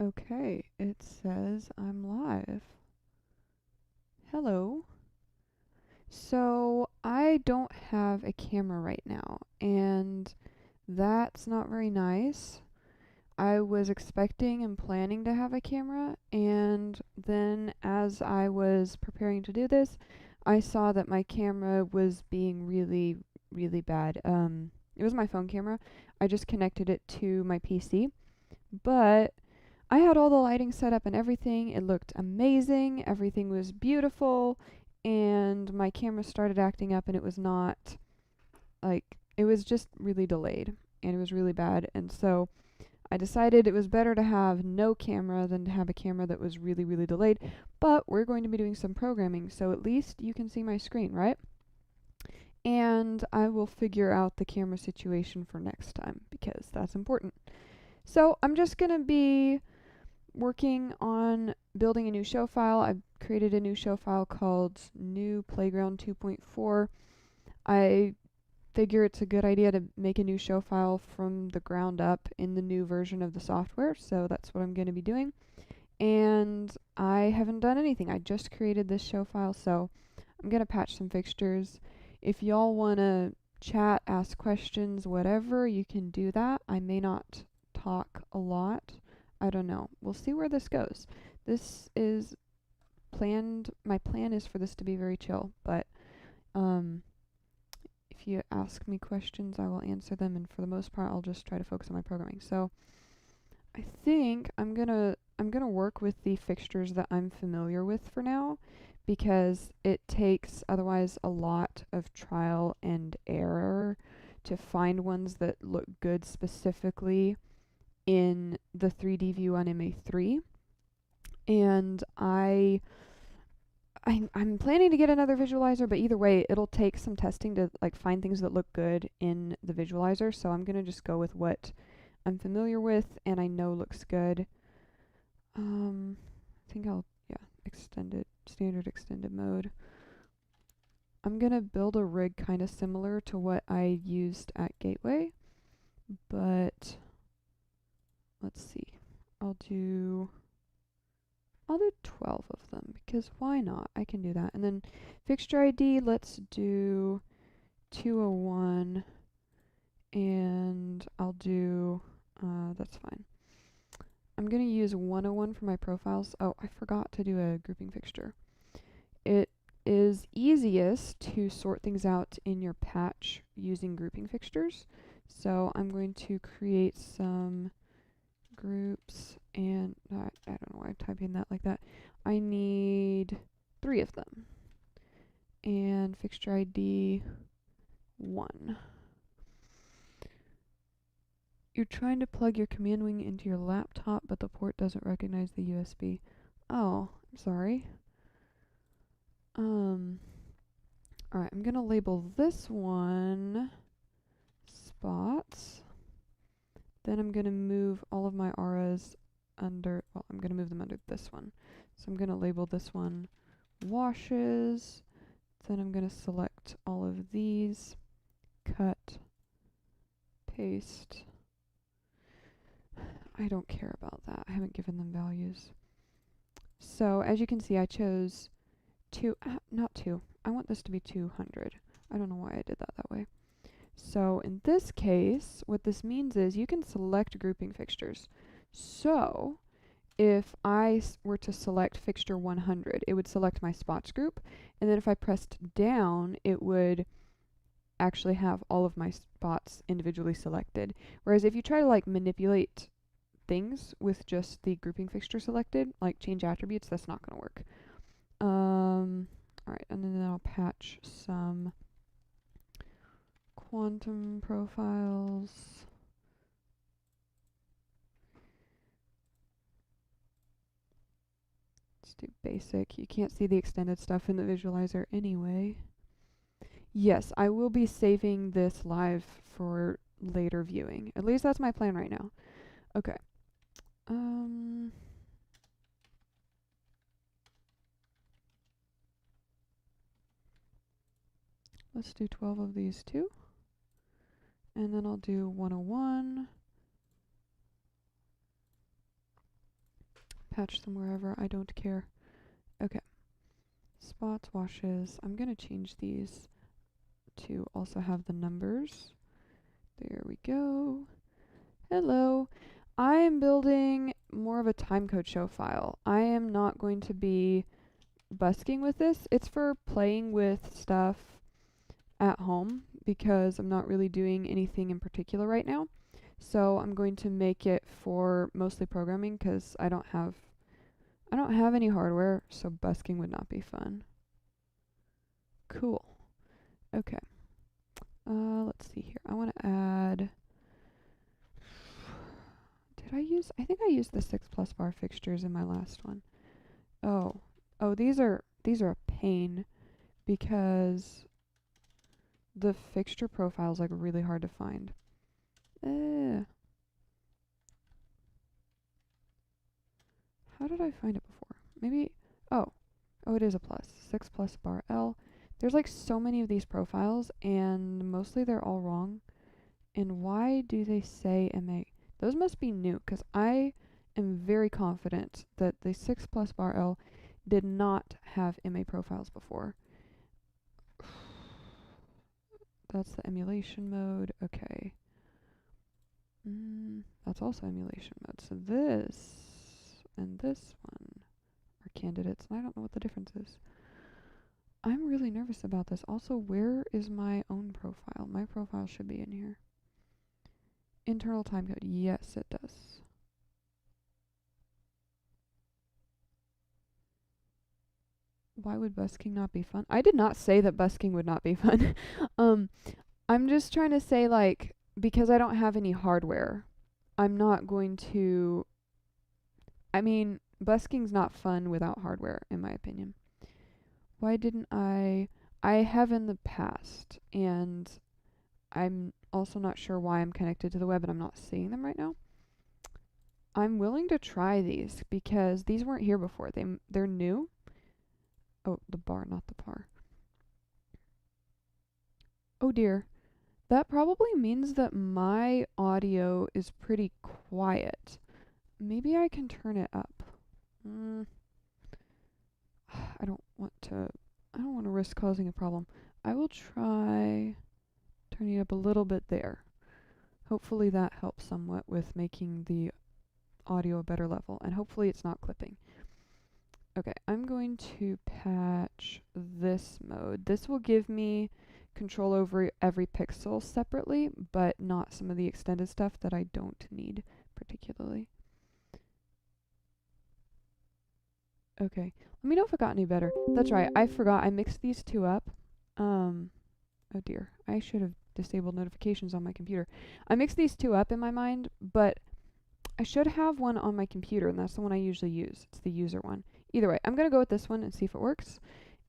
Okay, it says I'm live. Hello. So, I don't have a camera right now, and that's not very nice. I was expecting and planning to have a camera, and then as I was preparing to do this, I saw that my camera was being really, really bad. It was my phone camera. I just connected it to my PC, but I had all the lighting set up and everything. It looked amazing. Everything was beautiful. And my camera started acting up and it was not it was just really delayed and it was really bad. And so I decided it was better to have no camera than to have a camera that was really, really delayed. But we're going to be doing some programming, so at least you can see my screen, right? And I will figure out the camera situation for next time because that's important. So I'm just going to be working on building a new show file. I've created a new show file called New Playground 2.4. I figure it's a good idea to make a new show file from the ground up in the new version of the software, so that's what I'm going to be doing. And I haven't done anything. I just created this show file, so I'm going to patch some fixtures. If y'all want to chat, ask questions, whatever, you can do that. I may not talk a lot. I don't know. We'll see where this goes. This is planned. My plan is for this to be very chill, but if you ask me questions, I will answer them, and for the most part, I'll just try to focus on my programming. So I think I'm gonna work with the fixtures that I'm familiar with for now, because it takes otherwise a lot of trial and error to find ones that look good specifically in the 3D view on MA3. And I'm planning to get another visualizer, but either way, it'll take some testing to find things that look good in the visualizer. So I'm gonna just go with what I'm familiar with and I know looks good. I think I'll standard extended mode. I'm gonna build a rig kind of similar to what I used at Gateway, but let's see. I'll do 12 of them because why not? I can do that. And then fixture ID, let's do 201 and I'll do that's fine. I'm going to use 101 for my profiles. Oh, I forgot to do a grouping fixture. It is easiest to sort things out in your patch using grouping fixtures. So I'm going to create some groups, and I don't know why I'm typing that like that. I need 3 of them. And fixture ID 1. You're trying to plug your command wing into your laptop, but the port doesn't recognize the USB. Oh, I'm sorry. Alright, I'm gonna label this one spots. Then I'm gonna move all of my auras under, well, I'm gonna move them under this one. So I'm gonna label this one washes. Then I'm gonna select all of these, cut, paste. I don't care about that. I haven't given them values. So as you can see, I chose not 2. I want this to be 200. I don't know why I did that way. So in this case, what this means is you can select grouping fixtures. So if I were to select fixture 100, it would select my spots group. And then if I pressed down, it would actually have all of my spots individually selected. Whereas if you try to manipulate things with just the grouping fixture selected, like change attributes, that's not going to work. Alright, and then I'll patch some quantum profiles. Let's do basic. You can't see the extended stuff in the visualizer anyway. Yes, I will be saving this live for later viewing. At least that's my plan right now. Okay. Let's do 12 of these too. And then I'll do 101. Patch them wherever, I don't care. Okay. Spots, washes. I'm gonna change these to also have the numbers. There we go. Hello. I am building more of a timecode show file. I am not going to be busking with this. It's for playing with stuff at home because I'm not really doing anything in particular right now. So I'm going to make it for mostly programming because I don't have any hardware, so busking would not be fun. Cool. Okay. Let's see here. I want to add. I think I used the 6+ bar fixtures in my last one. Oh, these are a pain because the fixture profile is like really hard to find. How did I find it before? Maybe, oh, it is a plus. 6+ bar L. There's like so many of these profiles, and mostly they're all wrong. And why do they say MA? Those must be new, because I am very confident that the 6+ bar L did not have MA profiles before. That's the emulation mode. Okay. That's also emulation mode. So this and this one are candidates, and I don't know what the difference is. I'm really nervous about this. Also, where is my own profile? My profile should be in here. Internal timecode. Yes, it does. Why would busking not be fun? I did not say that busking would not be fun. I'm just trying to say, like, because I don't have any hardware, I'm not going to. I mean, busking's not fun without hardware, in my opinion. Why didn't I? I have in the past, and I'm also not sure why I'm connected to the web and I'm not seeing them right now. I'm willing to try these because these weren't here before. They're new. Oh, the bar, not the par. Oh dear. That probably means that my audio is pretty quiet. Maybe I can turn it up. I don't want to risk causing a problem. I will try turning it up a little bit there. Hopefully that helps somewhat with making the audio a better level, and hopefully it's not clipping. Okay, I'm going to patch this mode. This will give me control over every pixel separately, but not some of the extended stuff that I don't need particularly. Okay, let me know if it got any better. That's right, I forgot I mixed these two up. Oh dear, I should have disabled notifications on my computer. I mixed these two up in my mind, but I should have one on my computer, and that's the one I usually use. It's the user one. Either way, I'm going to go with this one and see if it works.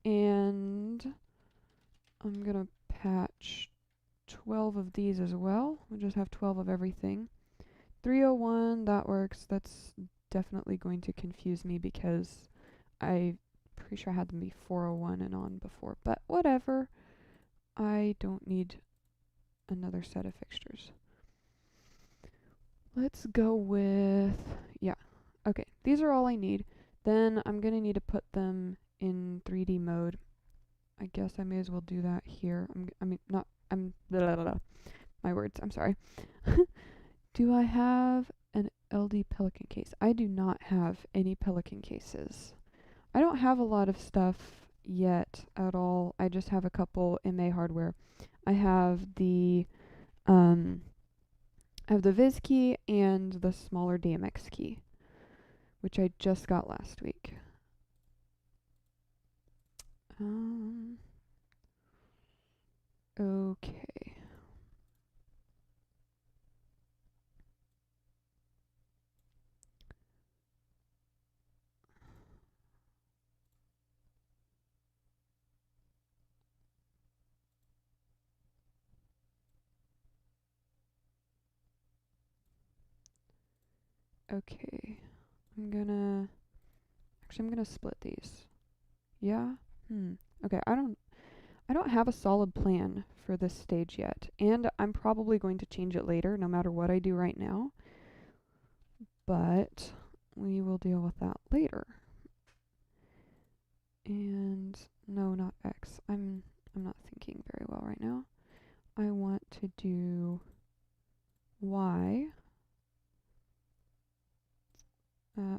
And I'm going to patch 12 of these as well. We'll just have 12 of everything. 301, that works. That's definitely going to confuse me because I'm pretty sure I had them be 401 and on before. But whatever. I don't need another set of fixtures. Let's go with, yeah. Okay, these are all I need. Then I'm going to need to put them in 3D mode. I guess I may as well do that here. My words, I'm sorry. Do I have an LD Pelican case? I do not have any Pelican cases. I don't have a lot of stuff yet at all. I just have a couple MA hardware. I have the Viz key and the smaller DMX key, which I just got last week. Okay. Okay. I'm gonna split these. Yeah? Okay, I don't have a solid plan for this stage yet, and I'm probably going to change it later no matter what I do right now. But we will deal with that later. And no, not X. I'm not thinking very well right now. I want to do Y. Uh,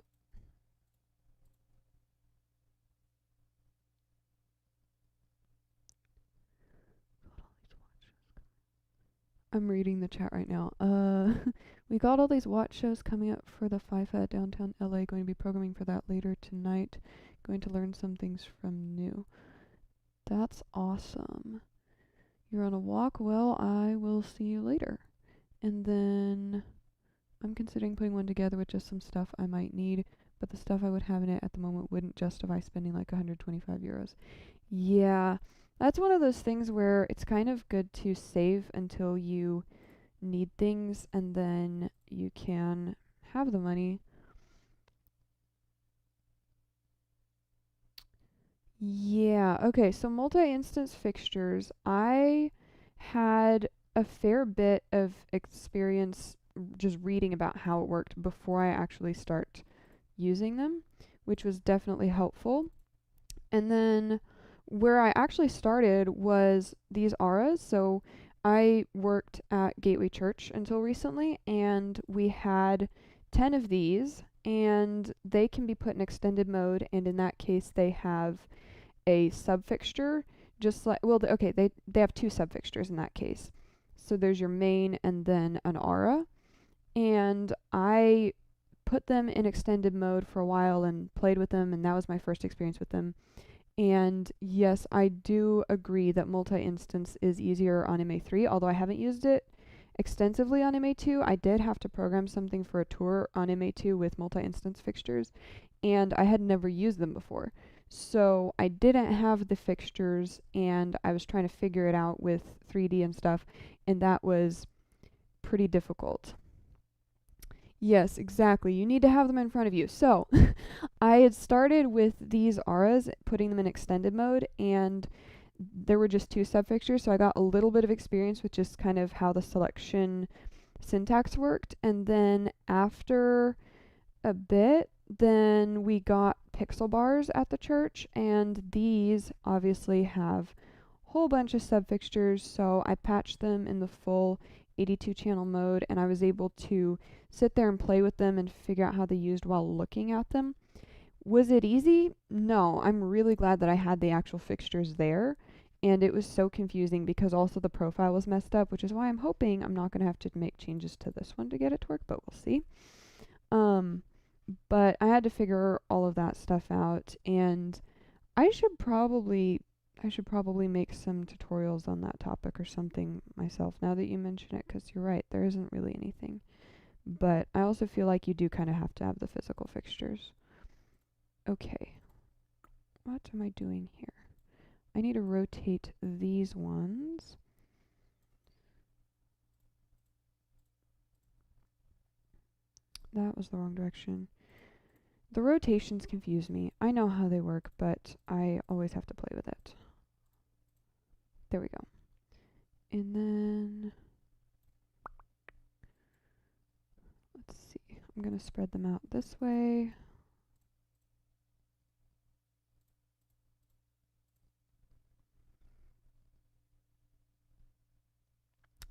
I'm reading the chat right now. We got all these watch shows coming up for the FIFA at downtown LA. Going to be programming for that later tonight. Going to learn some things from new. That's awesome. You're on a walk? Well, I will see you later. And then I'm considering putting one together with just some stuff I might need, but the stuff I would have in it at the moment wouldn't justify spending like 125 euros. Yeah, that's one of those things where it's kind of good to save until you need things and then you can have the money. Yeah, okay, so multi-instance fixtures, I had a fair bit of experience just reading about how it worked before I actually start using them, which was definitely helpful. And then where I actually started was these auras. So I worked at Gateway Church until recently, and we had 10 of these, and they can be put in extended mode. And in that case, they have a subfixture, just like, well, they have two subfixtures in that case. So there's your main and then an aura. And I put them in extended mode for a while and played with them, and that was my first experience with them. And yes, I do agree that multi-instance is easier on MA3, although I haven't used it extensively on MA2. I did have to program something for a tour on MA2 with multi-instance fixtures, and I had never used them before. So I didn't have the fixtures, and I was trying to figure it out with 3D and stuff, and that was pretty difficult. Yes, exactly. You need to have them in front of you. So, I had started with these auras, putting them in extended mode, and there were just two subfixtures, so I got a little bit of experience with just kind of how the selection syntax worked. And then after a bit, then we got pixel bars at the church, and these obviously have a whole bunch of subfixtures, so I patched them in the full 82 channel mode, and I was able to sit there and play with them and figure out how they used while looking at them. Was it easy? No. I'm really glad that I had the actual fixtures there. And it was so confusing because also the profile was messed up, which is why I'm hoping I'm not going to have to make changes to this one to get it to work, but we'll see. But I had to figure all of that stuff out, and I should probably make some tutorials on that topic or something myself now that you mention it, because you're right, there isn't really anything. But I also feel like you do kind of have to have the physical fixtures. Okay. What am I doing here? I need to rotate these ones. That was the wrong direction. The rotations confuse me. I know how they work, but I always have to play with it. There we go. And then, let's see. I'm going to spread them out this way.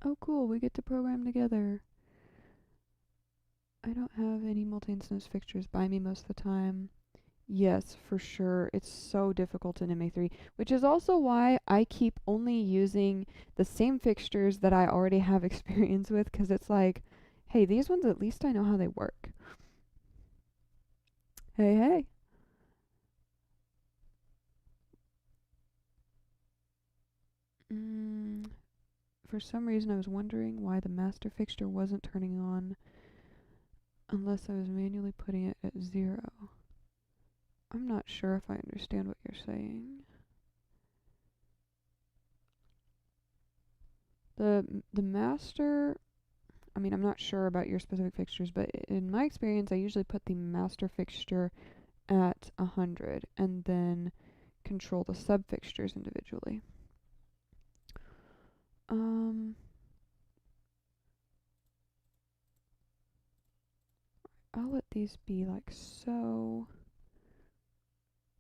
Oh, cool. We get to program together. I don't have any multi-instance fixtures by me most of the time. Yes, for sure. It's so difficult in MA3, which is also why I keep only using the same fixtures that I already have experience with, because it's like, hey, these ones at least I know how they work. Hey, hey. For some reason, I was wondering why the master fixture wasn't turning on unless I was manually putting it at 0. I'm not sure if I understand what you're saying. The master, I mean, I'm not sure about your specific fixtures, but in my experience, I usually put the master fixture at 100 and then control the sub-fixtures individually. I'll let these be like so.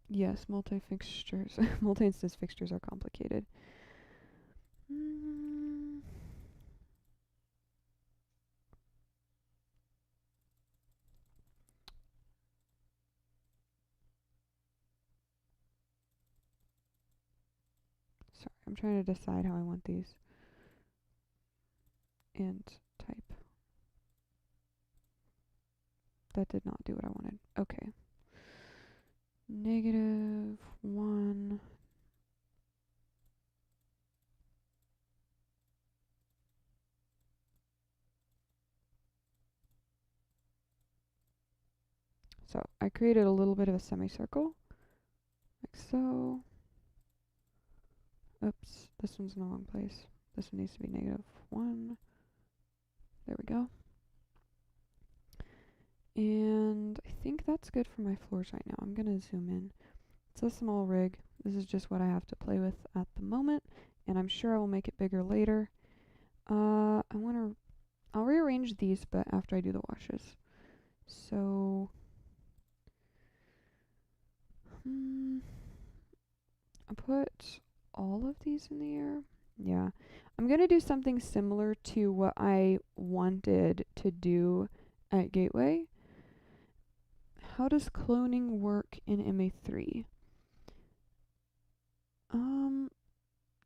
Yes, multi-fixtures. Multi-instance fixtures are complicated. Mm. Sorry, I'm trying to decide how I want these. And type. That did not do what I wanted. Okay. -1. So I created a little bit of a semicircle, like so. Oops, this one's in the wrong place. This one needs to be -1. There we go. And I think that's good for my floors right now. I'm gonna zoom in. It's a small rig. This is just what I have to play with at the moment, and I'm sure I will make it bigger later. I'll rearrange these, but after I do the washes. So, I put all of these in the air. Yeah. I'm gonna do something similar to what I wanted to do at Gateway. How does cloning work in MA3?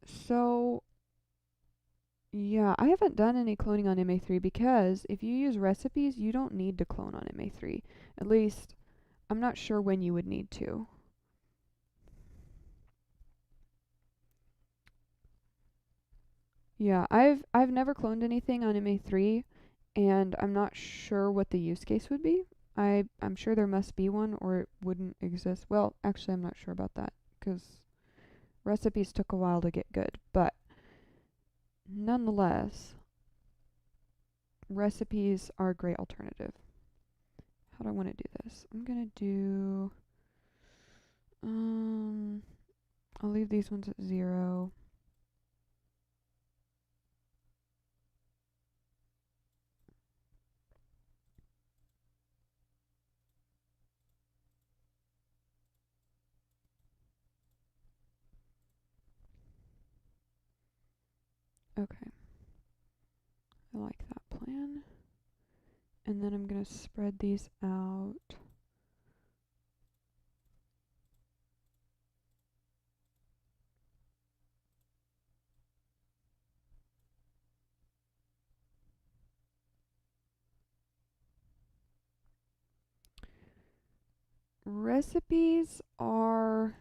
So yeah, I haven't done any cloning on MA3 because if you use recipes, you don't need to clone on MA3. At least, I'm not sure when you would need to. Yeah, I've never cloned anything on MA3, and I'm not sure what the use case would be. I'm sure there must be one, or it wouldn't exist. Well, actually, I'm not sure about that because recipes took a while to get good, but nonetheless, recipes are a great alternative. How do I want to do this? I'm gonna do, I'll leave these ones at 0. Okay, I like that plan. And then I'm gonna spread these out. Recipes are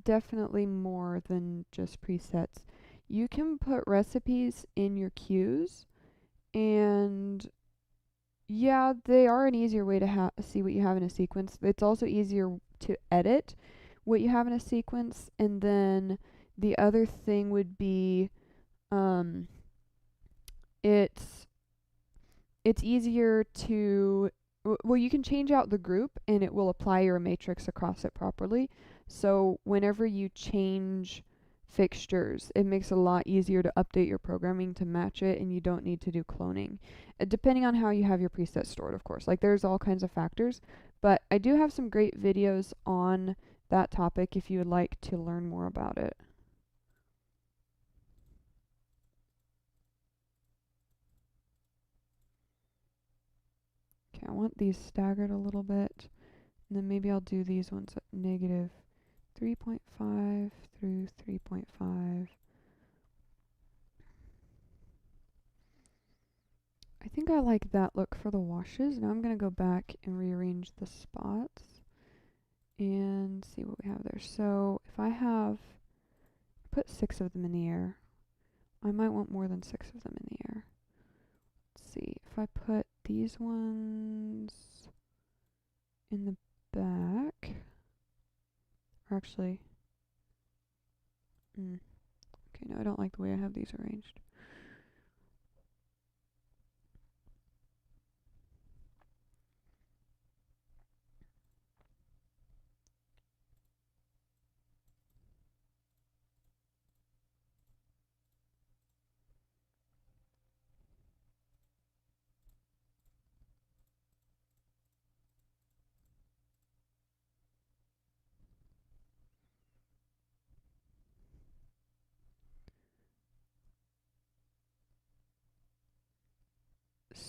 definitely more than just presets. You can put recipes in your queues, and yeah, they are an easier way to see what you have in a sequence. It's also easier to edit what you have in a sequence, and then the other thing would be um, it's it's easier to well, you can change out the group and it will apply your matrix across it properly. So whenever you change fixtures, it makes it a lot easier to update your programming to match it, and you don't need to do cloning. Depending on how you have your presets stored, of course. Like there's all kinds of factors, but I do have some great videos on that topic if you would like to learn more about it. Okay, I want these staggered a little bit. And then maybe I'll do these ones at -3.5 through 3.5. I think I like that look for the washes. Now I'm going to go back and rearrange the spots and see what we have there. So if I put 6 of them in the air. I might want more than 6 of them in the air. Let's see. If I put these ones in the back, or actually, okay, no, I don't like the way I have these arranged.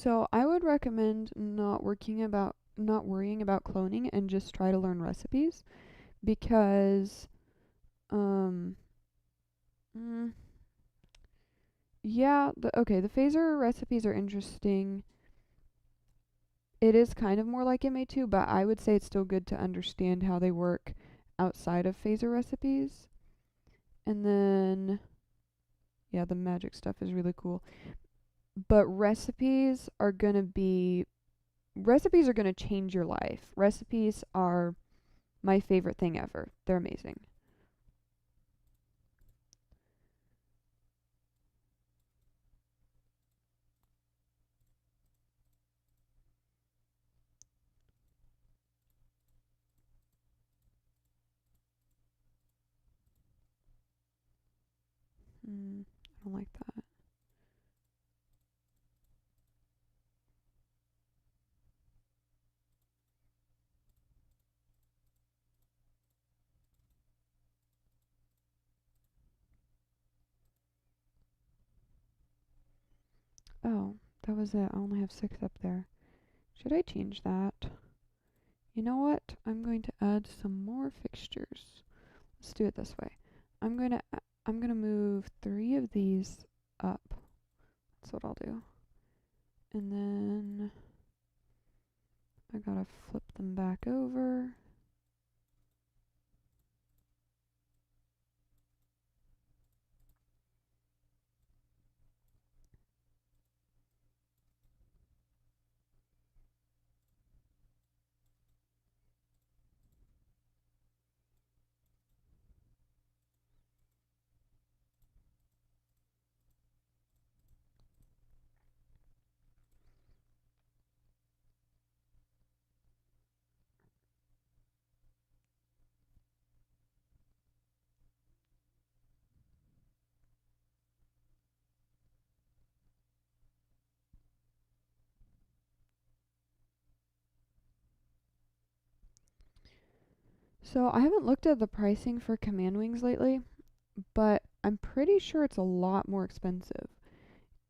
So I would recommend not worrying about cloning and just try to learn recipes because um mm, yeah, the phaser recipes are interesting. It is kind of more like MA2, but I would say it's still good to understand how they work outside of phaser recipes. And then yeah, the magic stuff is really cool. But recipes are going to change your life. Recipes are my favorite thing ever. They're amazing. I don't like that. Oh, that was it. I only have 6 up there. Should I change that? You know what? I'm going to add some more fixtures. Let's do it this way. I'm going to move 3 of these up. That's what I'll do. And then I got to flip them back over. So I haven't looked at the pricing for command wings lately, but I'm pretty sure it's a lot more expensive.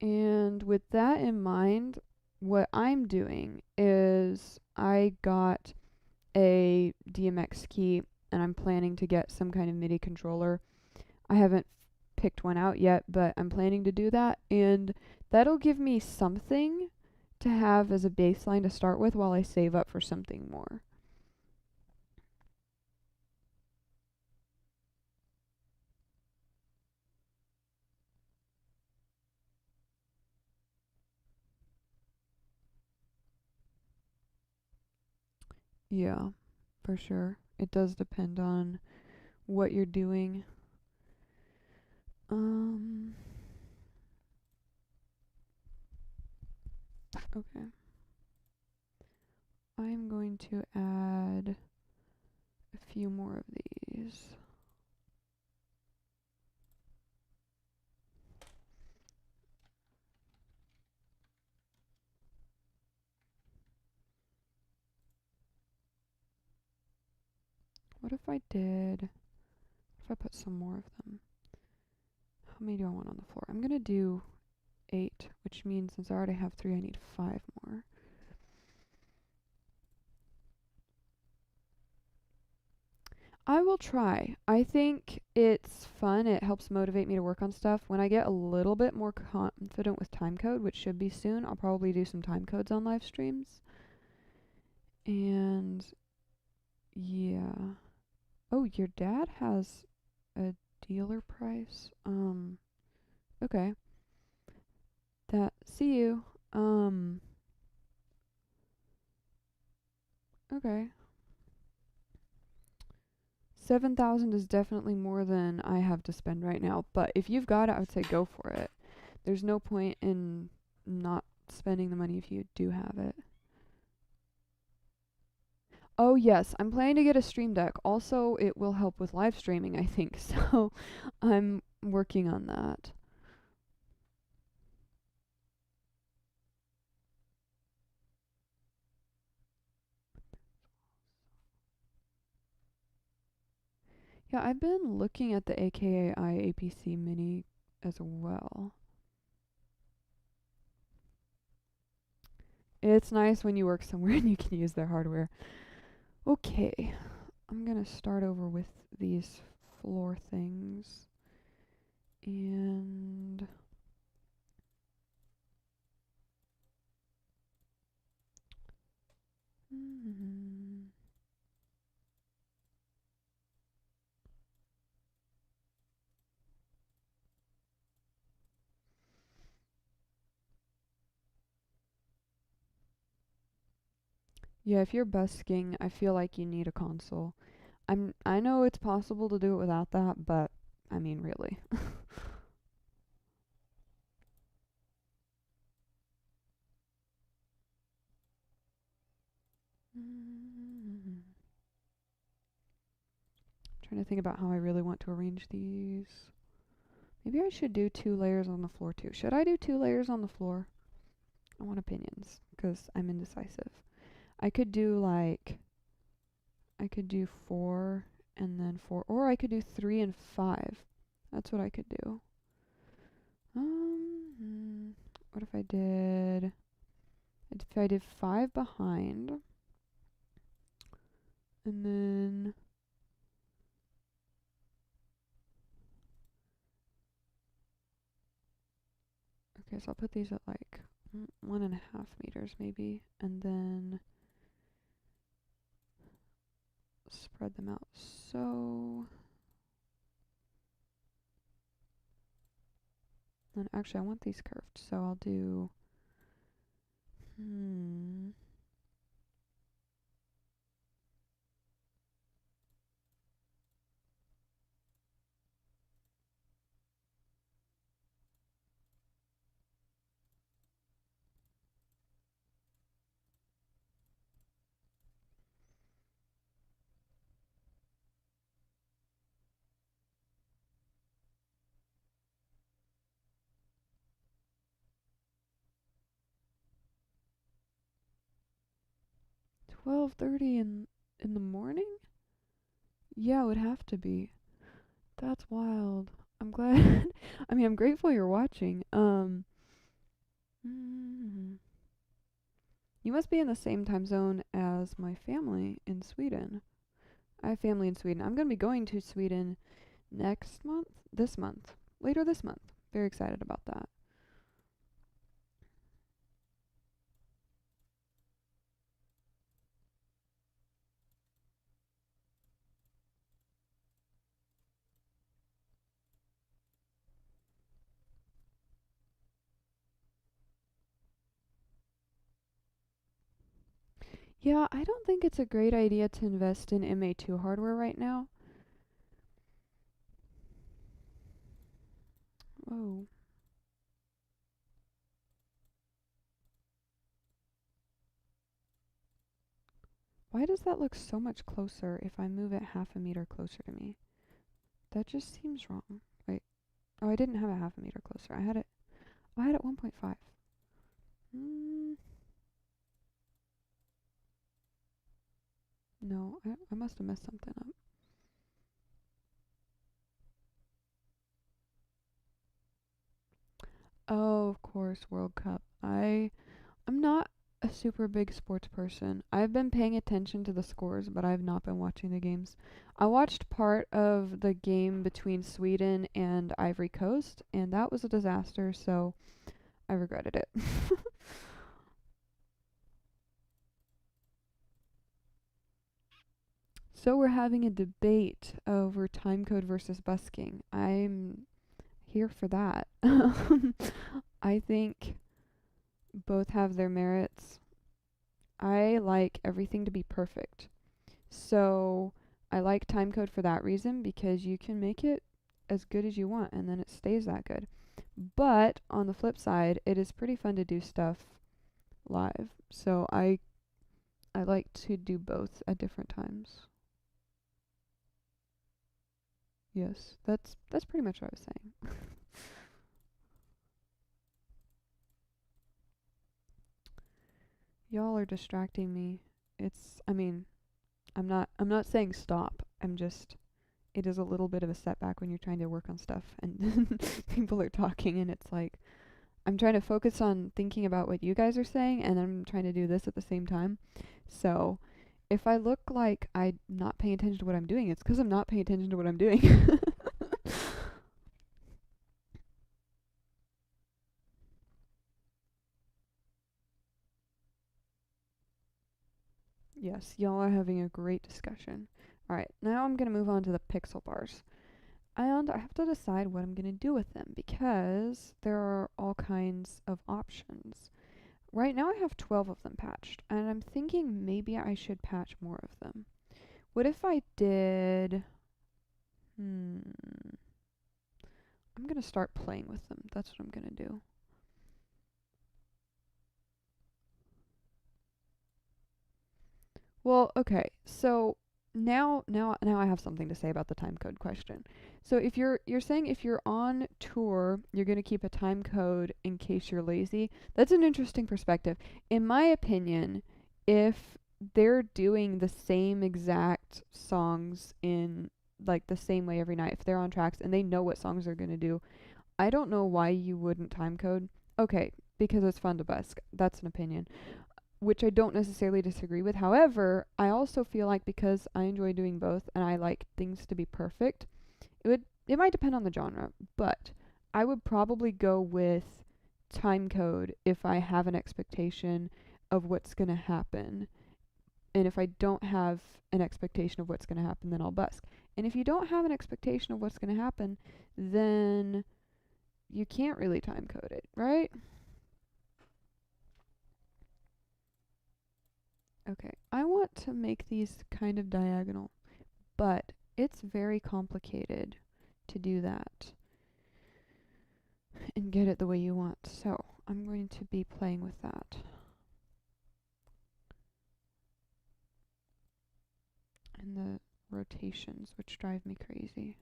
And with that in mind, what I'm doing is I got a DMX key and I'm planning to get some kind of MIDI controller. I haven't picked one out yet, but I'm planning to do that, and that'll give me something to have as a baseline to start with while I save up for something more. Yeah, for sure. It does depend on what you're doing. Um, okay. I'm going to add a few more of these. If I put some more of them? How many do I want on the floor? I'm gonna do 8, which means since I already have 3, I need 5 more. I will try. I think it's fun. It helps motivate me to work on stuff. When I get a little bit more confident with timecode, which should be soon, I'll probably do some timecodes on live streams. And yeah. Oh, your dad has a dealer price? Okay. See you. Okay. 7,000 is definitely more than I have to spend right now, but if you've got it, I would say go for it. There's no point in not spending the money if you do have it. Oh, yes, I'm planning to get a Stream Deck. Also, it will help with live streaming, I think, so I'm working on that. Yeah, I've been looking at the AKAI APC Mini as well. It's nice when you work somewhere and you can use their hardware. Okay, I'm gonna start over with these floor things. And mm, yeah, if you're busking, I feel like you need a console. I know it's possible to do it without that, but I mean really. Mm, trying to think about how I really want to arrange these. Maybe I should do 2 layers on the floor too. Should I do 2 layers on the floor? I want opinions because I'm indecisive. I could do like I could do 4 and then 4, or I could do 3 and 5. That's what I could do. What if I did? If I did 5 behind, and then okay, so I'll put these at like 1.5 meters maybe, and then spread them out. So then actually I want these curved, so I'll do 12:30 in the morning? Yeah, it would have to be. That's wild. I'm glad. I mean, I'm grateful you're watching. Mm, you must be in the same time zone as my family in Sweden. I have family in Sweden. I'm going to be going to Sweden next month, this month, later this month. Very excited about that. 'Yeah, I don't think it's a great idea to invest in MA2 hardware right now. Oh, why does that look so much closer if I move it half a meter closer to me? That just seems wrong. Wait. Oh, I didn't have a half a meter closer. I had it 1.5. Mm, no, I must have messed something up. Oh, of course, World Cup. I'm not a super big sports person. I've been paying attention to the scores, but I've not been watching the games. I watched part of the game between Sweden and Ivory Coast, and that was a disaster, so I regretted it. So we're having a debate over timecode versus busking. I'm here for that. I think both have their merits. I like everything to be perfect. So I like timecode for that reason because you can make it as good as you want and then it stays that good. But on the flip side, it is pretty fun to do stuff live. So I like to do both at different times. Yes, that's pretty much what I was saying. Y'all are distracting me. I mean, I'm not saying stop. I'm just it is a little bit of a setback when you're trying to work on stuff and people are talking and it's like I'm trying to focus on thinking about what you guys are saying, and I'm trying to do this at the same time. So if I look like I'm not paying attention to what I'm doing, it's because I'm not paying attention to what I'm doing. Yes, y'all are having a great discussion. Alright, now I'm going to move on to the pixel bars. And I have to decide what I'm going to do with them because there are all kinds of options. Right now I have 12 of them patched, and I'm thinking maybe I should patch more of them. What if I did... I'm going to start playing with them. That's what I'm going to do. Well, okay. So now I have something to say about the time code question. So if you're saying if you're on tour, you're going to keep a time code in case you're lazy. That's an interesting perspective. In my opinion, if they're doing the same exact songs in like the same way every night, if they're on tracks and they know what songs they're going to do, I don't know why you wouldn't time code. Okay, because it's fun to busk. That's an opinion, which I don't necessarily disagree with. However, I also feel like because I enjoy doing both and I like things to be perfect, it might depend on the genre, but I would probably go with time code if I have an expectation of what's going to happen. And if I don't have an expectation of what's going to happen, then I'll busk. And if you don't have an expectation of what's going to happen, then you can't really time code it, right? Okay, I want to make these kind of diagonal, but it's very complicated to do that and get it the way you want. So I'm going to be playing with that. And the rotations, which drive me crazy.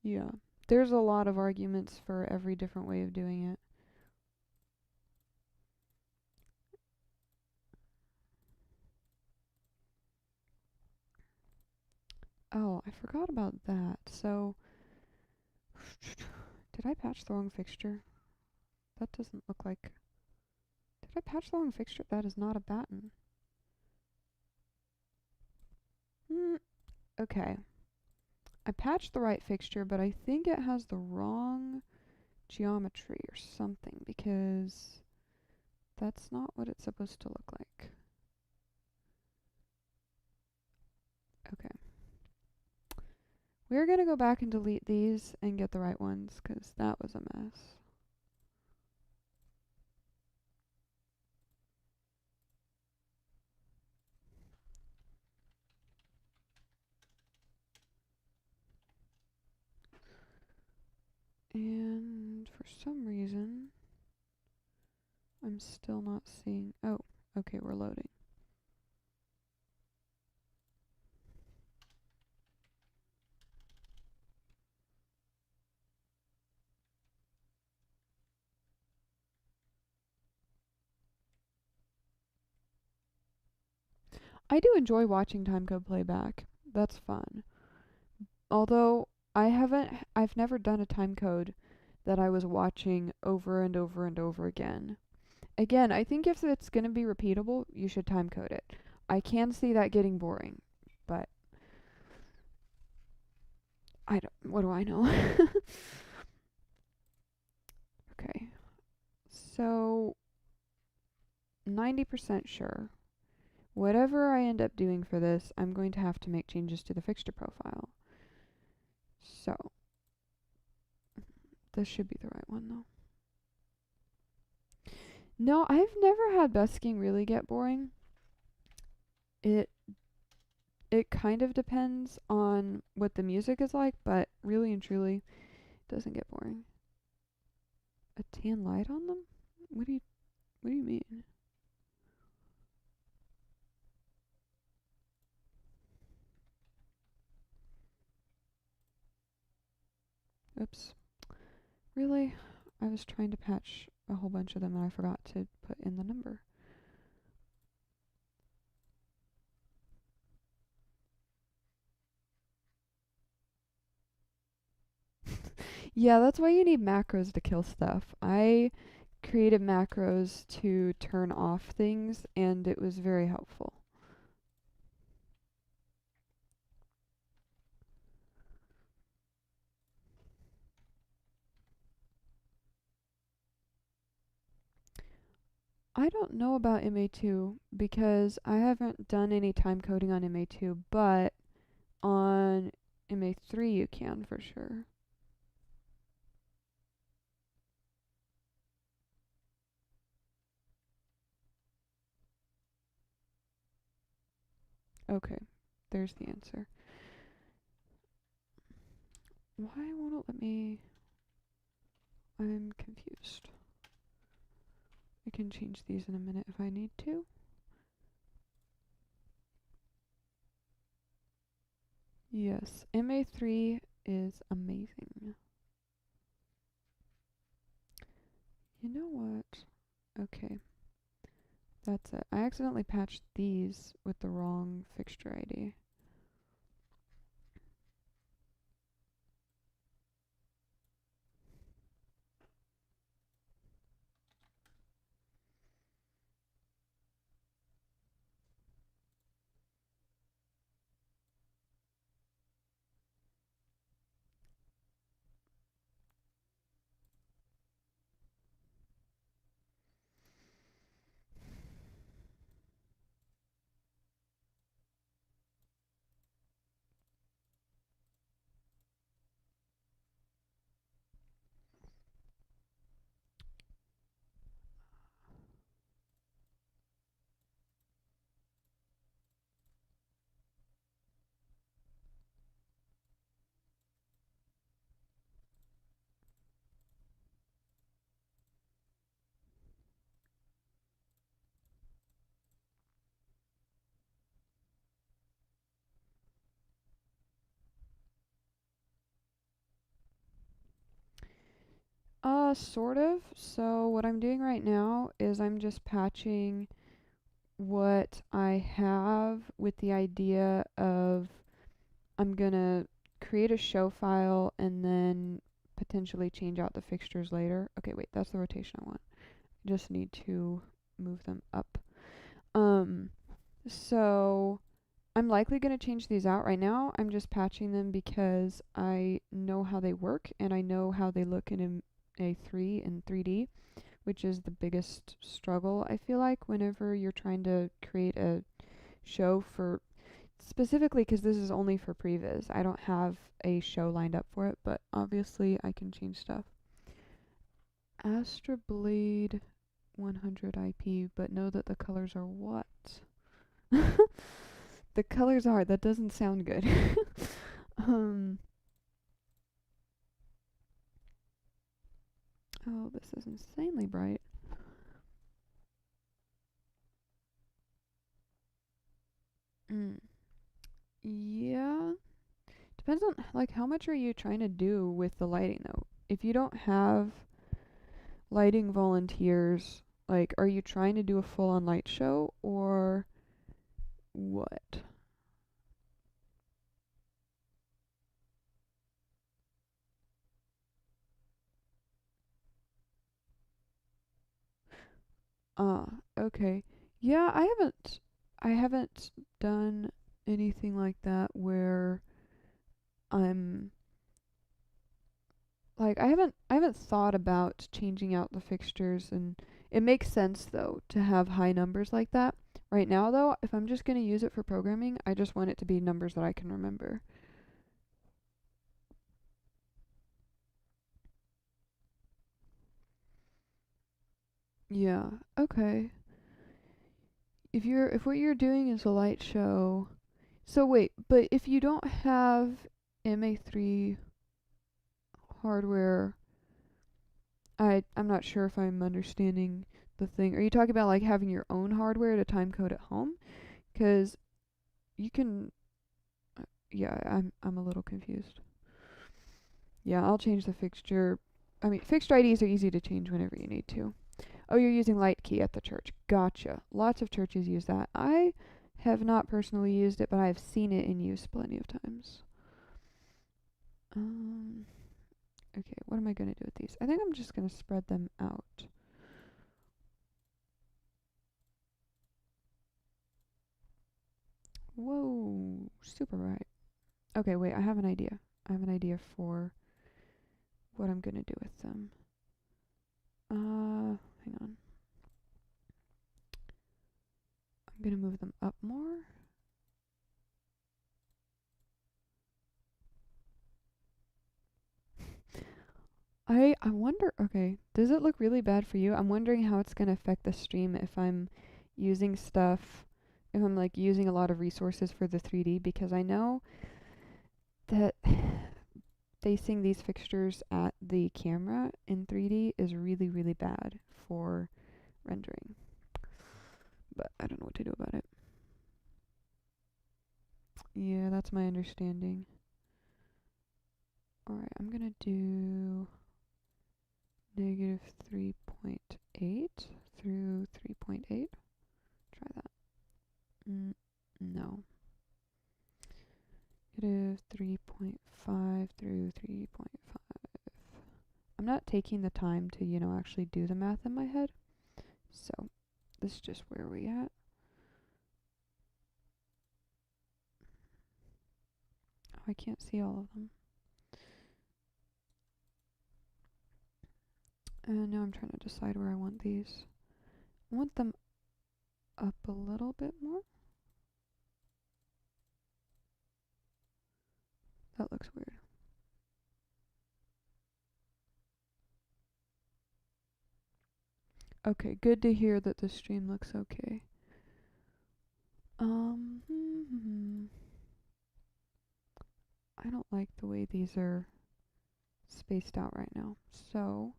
Yeah. There's a lot of arguments for every different way of doing it. Oh, I forgot about that. So, did I patch the wrong fixture? That doesn't look like... Did I patch the wrong fixture? That is not a batten. Okay. I patched the right fixture, but I think it has the wrong geometry or something because that's not what it's supposed to look like. Okay. We're going to go back and delete these and get the right ones because that was a mess. And for some reason, I'm still not seeing... Oh, okay, we're loading. I do enjoy watching timecode playback. That's fun. Although I've never done a timecode that I was watching over and over and over again. Again, I think if it's going to be repeatable, you should timecode it. I can see that getting boring, but what do I know? Okay. So 90% sure. Whatever I end up doing for this, I'm going to have to make changes to the fixture profile. So this should be the right one though. No, I've never had busking really get boring. It it kind of depends on what the music is like, but really and truly it doesn't get boring. A tan light on them? What do you mean? Oops. Really? I was trying to patch a whole bunch of them and I forgot to put in the number. Yeah, that's why you need macros to kill stuff. I created macros to turn off things and it was very helpful. I don't know about MA2 because I haven't done any time coding on MA2, but on MA3 you can for sure. Okay, there's the answer. Why won't it let me? I'm confused. I can change these in a minute if I need to. Yes, MA3 is amazing. You know what? Okay, that's it. I accidentally patched these with the wrong fixture ID. Sort of. So what I'm doing right now is I'm just patching what I have with the idea of I'm gonna create a show file and then potentially change out the fixtures later. Okay, wait, that's the rotation I want. Just need to move them up. Um, so I'm likely going to change these out right now. I'm just patching them because I know how they work and I know how they look in A3 and 3D, which is the biggest struggle I feel like whenever you're trying to create a show for specifically because this is only for previs. I don't have a show lined up for it, but obviously I can change stuff. Astra Blade 100 IP, but know that the colors are what? The colors are, that doesn't sound good. um, oh, this is insanely bright. Mm. Yeah. Depends on, like, how much are you trying to do with the lighting, though? If you don't have lighting volunteers, like, are you trying to do a full-on light show, or what? Ah, okay. Yeah, I haven't done anything like that where I'm like I haven't thought about changing out the fixtures, and it makes sense though to have high numbers like that. Right now though, if I'm just going to use it for programming, I just want it to be numbers that I can remember. Yeah. Okay. If what you're doing is a light show. So wait, but if you don't have MA3 hardware, I'm not sure if I'm understanding the thing. Are you talking about like having your own hardware to time code at home? Cuz you can yeah, I'm a little confused. Yeah, I'll change the fixture. I mean, fixture IDs are easy to change whenever you need to. Oh, you're using Light Key at the church. Gotcha. Lots of churches use that. I have not personally used it, but I've seen it in use plenty of times. Okay, what am I going to do with these? I think I'm just going to spread them out. Whoa, super bright. Okay, wait, I have an idea. I have an idea for what I'm going to do with them. Hang on. I'm going to move them up more. I wonder, okay, does it look really bad for you? I'm wondering how it's going to affect the stream if I'm using stuff, if I'm like using a lot of resources for the 3D, because I know that facing these fixtures at the camera in 3D is really, really bad for rendering. But I don't know what to do about it. Yeah, that's my understanding. Alright, I'm gonna do negative 3.8 through 3.8. Try that. No. Negative 3.5 through 3.5. I'm not taking the time to, actually do the math in my head. So, this is just where we at. Oh, I can't see all of them. And now I'm trying to decide where I want these. I want them up a little bit more. That looks weird. Okay, good to hear that the stream looks okay. I don't like the way these are spaced out right now. So,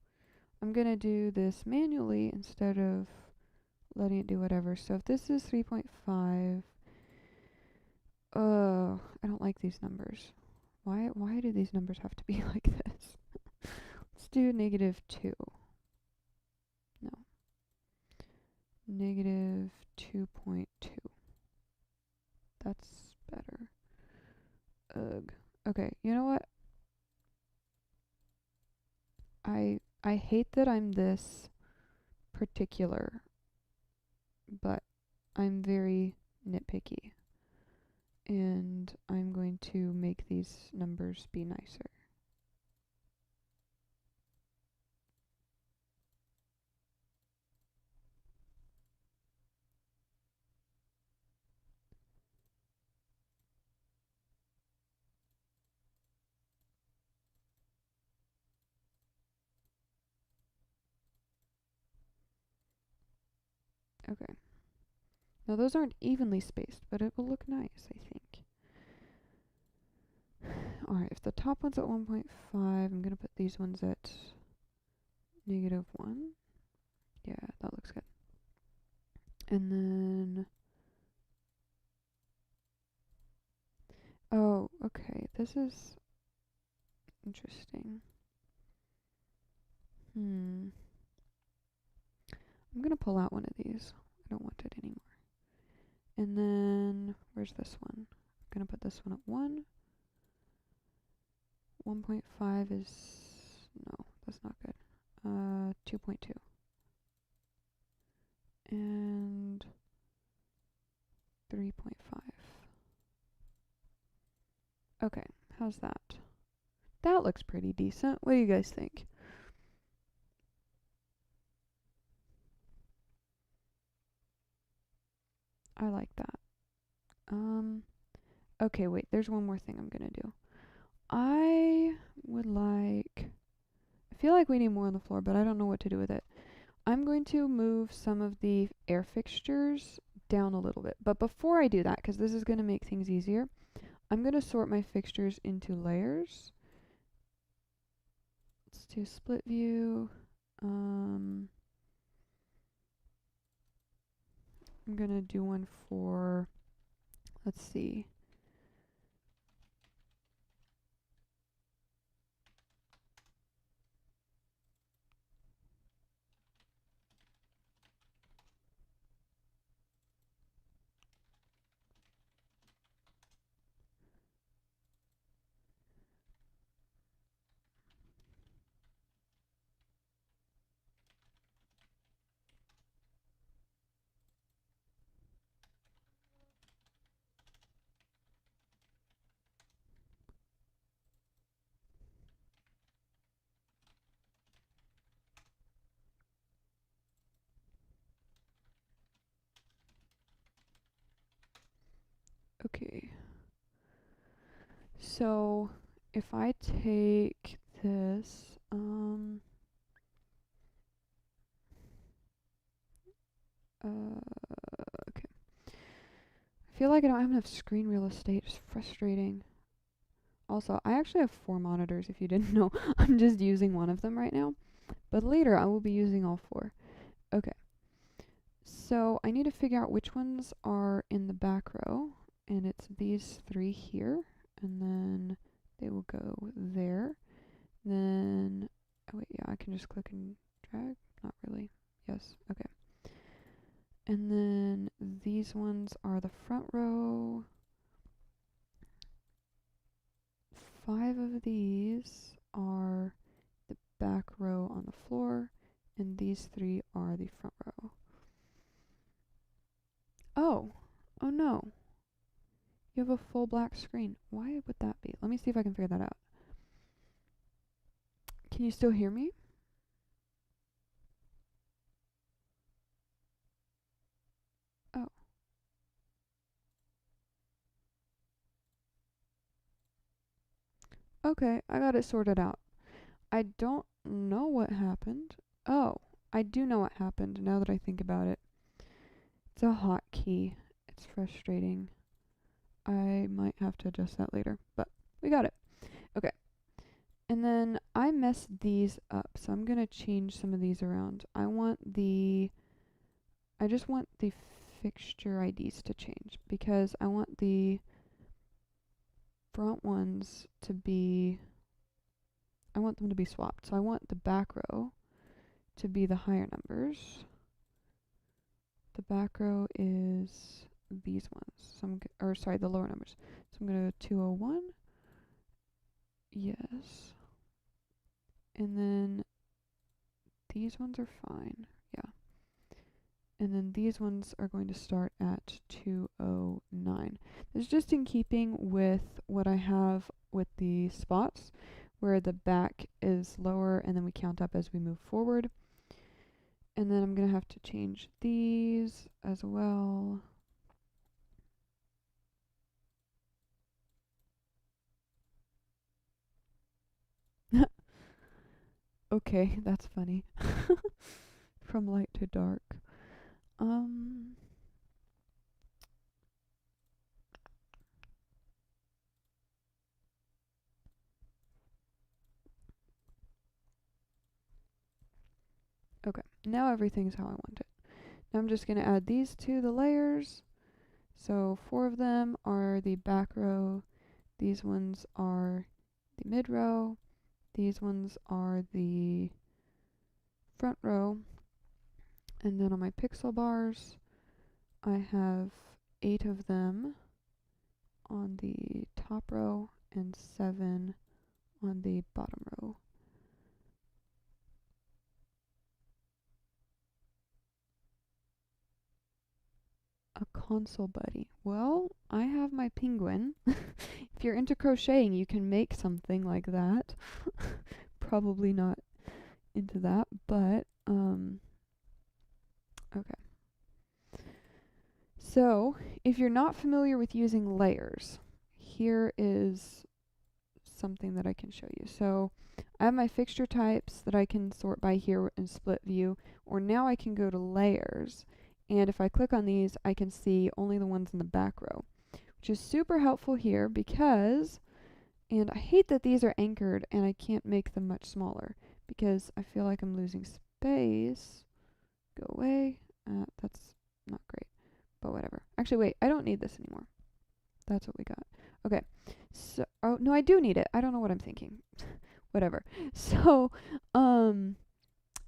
I'm gonna do this manually instead of letting it do whatever. So if this is 3.5, I don't like these numbers. Why do these numbers have to be like this? Let's do negative 2. No. Negative 2.2. That's better. Ugh. Okay, you know what? I hate that I'm this particular, but I'm very nitpicky. And I'm going to make these numbers be nicer. Okay. Now those aren't evenly spaced, but it will look nice, I think. Alright, if the top one's at 1.5, I'm going to put these ones at negative 1. Yeah, that looks good. And then... Oh, okay, this is interesting. I'm going to pull out one of these. I don't want it anymore. And then, where's this one? I'm going to put this one at 1. 1.5 is... No, that's not good. 2.2. And 3.5. Okay, how's that? That looks pretty decent. What do you guys think? I like that. Okay, wait, there's one more thing I'm gonna do. I would like... I feel like we need more on the floor, but I don't know what to do with it. I'm going to move some of the air fixtures down a little bit. But before I do that, because this is going to make things easier, I'm going to sort my fixtures into layers. Let's do split view. I'm going to do one for, let's see. Okay. So if I take this, okay. I feel like I don't have enough screen real estate. It's frustrating. Also, I actually have 4 monitors if you didn't know. I'm just using one of them right now. But later I will be using all 4. Okay. So I need to figure out which ones are in the back row. And it's these 3 here. And then they will go there. Then, oh wait, yeah, I can just click and drag. Not really. Yes, okay. And then these ones are the front row. 5 of these are the back row on the floor, and these 3 are the front row. Oh, oh no. You have a full black screen. Why would that be? Let me see if I can figure that out. Can you still hear me? Oh. Okay, I got it sorted out. I don't know what happened. Oh, I do know what happened now that I think about it. It's a hotkey. It's frustrating. I might have to adjust that later, but we got it. Okay. And then I messed these up, so I'm going to change some of these around. I just want the fixture IDs to change because I want the front ones to be, I want them to be swapped. So I want the back row to be the higher numbers. The back row is these ones. So the lower numbers. So I'm going to go 201. Yes. And then these ones are fine. Yeah. And then these ones are going to start at 209. This is just in keeping with what I have with the spots, where the back is lower and then we count up as we move forward. And then I'm going to have to change these as well. Okay, that's funny. From light to dark. Okay, now everything's how I want it. Now I'm just going to add these to the layers. So 4 of them are the back row. These ones are the mid row. These ones are the front row. And then on my pixel bars, I have 8 of them on the top row and 7 on the bottom row. A console buddy. Well, I have my penguin. If you're into crocheting, you can make something like that. Probably not into that, but okay. So, if you're not familiar with using layers, here is something that I can show you. So, I have my fixture types that I can sort by here in split view, or now I can go to layers, and if I click on these, I can see only the ones in the back row, which is super helpful here because, and I hate that these are anchored and I can't make them much smaller because I feel like I'm losing space. Go away. That's not great, but whatever. Actually, wait, I don't need this anymore. That's what we got. Okay. So, oh, no, I do need it. I don't know what I'm thinking. Whatever. So,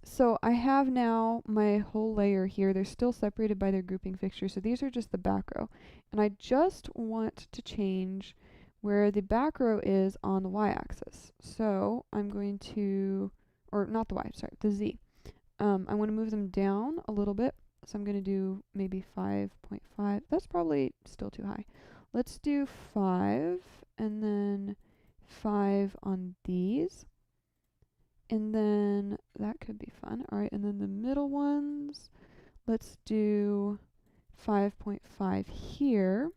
so I have now my whole layer here. They're still separated by their grouping fixtures. So these are just the back row. And I just want to change where the back row is on the y-axis. So I'm going to, or not the y, sorry, the z. I want to move them down a little bit. So I'm going to do maybe 5.5. That's probably still too high. Let's do 5 and then 5 on these. And then that could be fun. All right, and then the middle ones, let's do 5.5 here.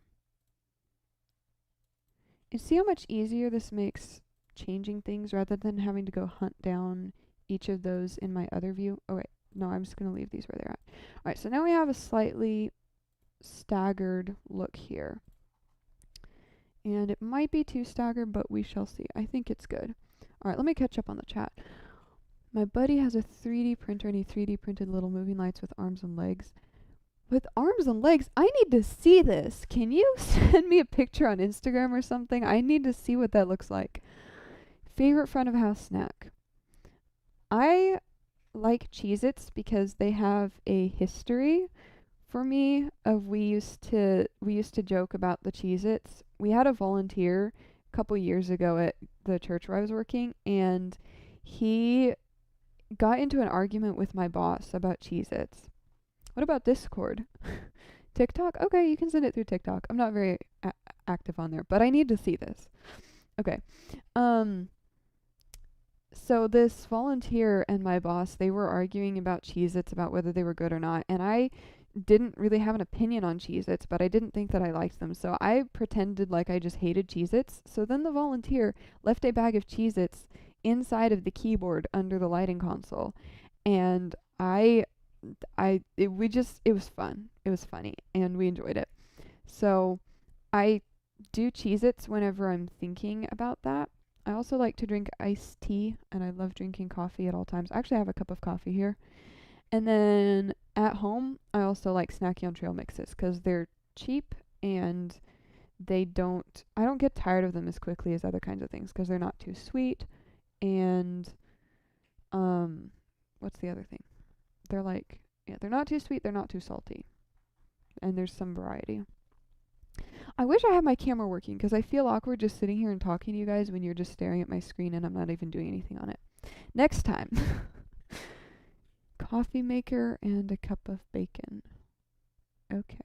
You see how much easier this makes changing things rather than having to go hunt down each of those in my other view? Oh wait, no, I'm just going to leave these where they're at. Alright, so now we have a slightly staggered look here. And it might be too staggered, but we shall see. I think it's good. Alright, let me catch up on the chat. My buddy has a 3D printer and he 3D printed little moving lights with arms and legs. With arms and legs? I need to see this. Can you send me a picture on Instagram or something? I need to see what that looks like. Favorite front of house snack? I like Cheez-Its because they have a history for me of we used to joke about the Cheez-Its. We had a volunteer a couple years ago at the church where I was working, and he got into an argument with my boss about Cheez-Its. What about Discord? TikTok? Okay, you can send it through TikTok. I'm not very active on there, but I need to see this. Okay. So this volunteer and my boss, they were arguing about Cheez-Its, about whether they were good or not, and I didn't really have an opinion on Cheez-Its, but I didn't think that I liked them, so I pretended like I just hated Cheez-Its. So then the volunteer left a bag of Cheez-Its inside of the keyboard under the lighting console, and it was fun. It was funny, and we enjoyed it. So I do Cheez-Its whenever I'm thinking about that. I also like to drink iced tea, and I love drinking coffee at all times. I actually have a cup of coffee here. And then at home, I also like snacking on trail mixes because they're cheap and I don't get tired of them as quickly as other kinds of things because they're not too sweet. And, what's the other thing? They're not too sweet, they're not too salty. And there's some variety. I wish I had my camera working because I feel awkward just sitting here and talking to you guys when you're just staring at my screen and I'm not even doing anything on it. Next time. Coffee maker and a cup of bacon. Okay.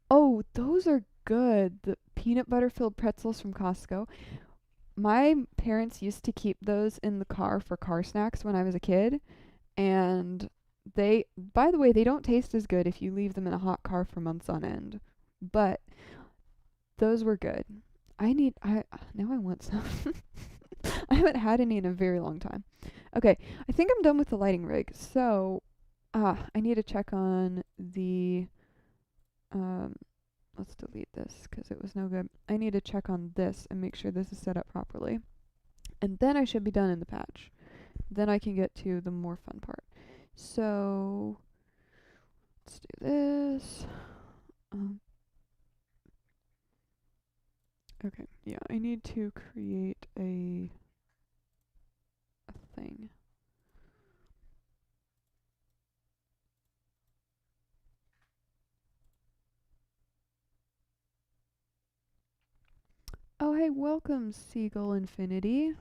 Oh, those are good. The peanut butter filled pretzels from Costco. My parents used to keep those in the car for car snacks when I was a kid. And by the way, they don't taste as good if you leave them in a hot car for months on end. But those were good. Now I want some. I haven't had any in a very long time. Okay, I think I'm done with the lighting rig. So, I need to check on the, let's delete this because it was no good. I need to check on this and make sure this is set up properly. And then I should be done in the patch. Then I can get to the more fun part. So, let's do this. Okay, yeah, I need to create a thing. Oh, hey, welcome, Seagull Infinity.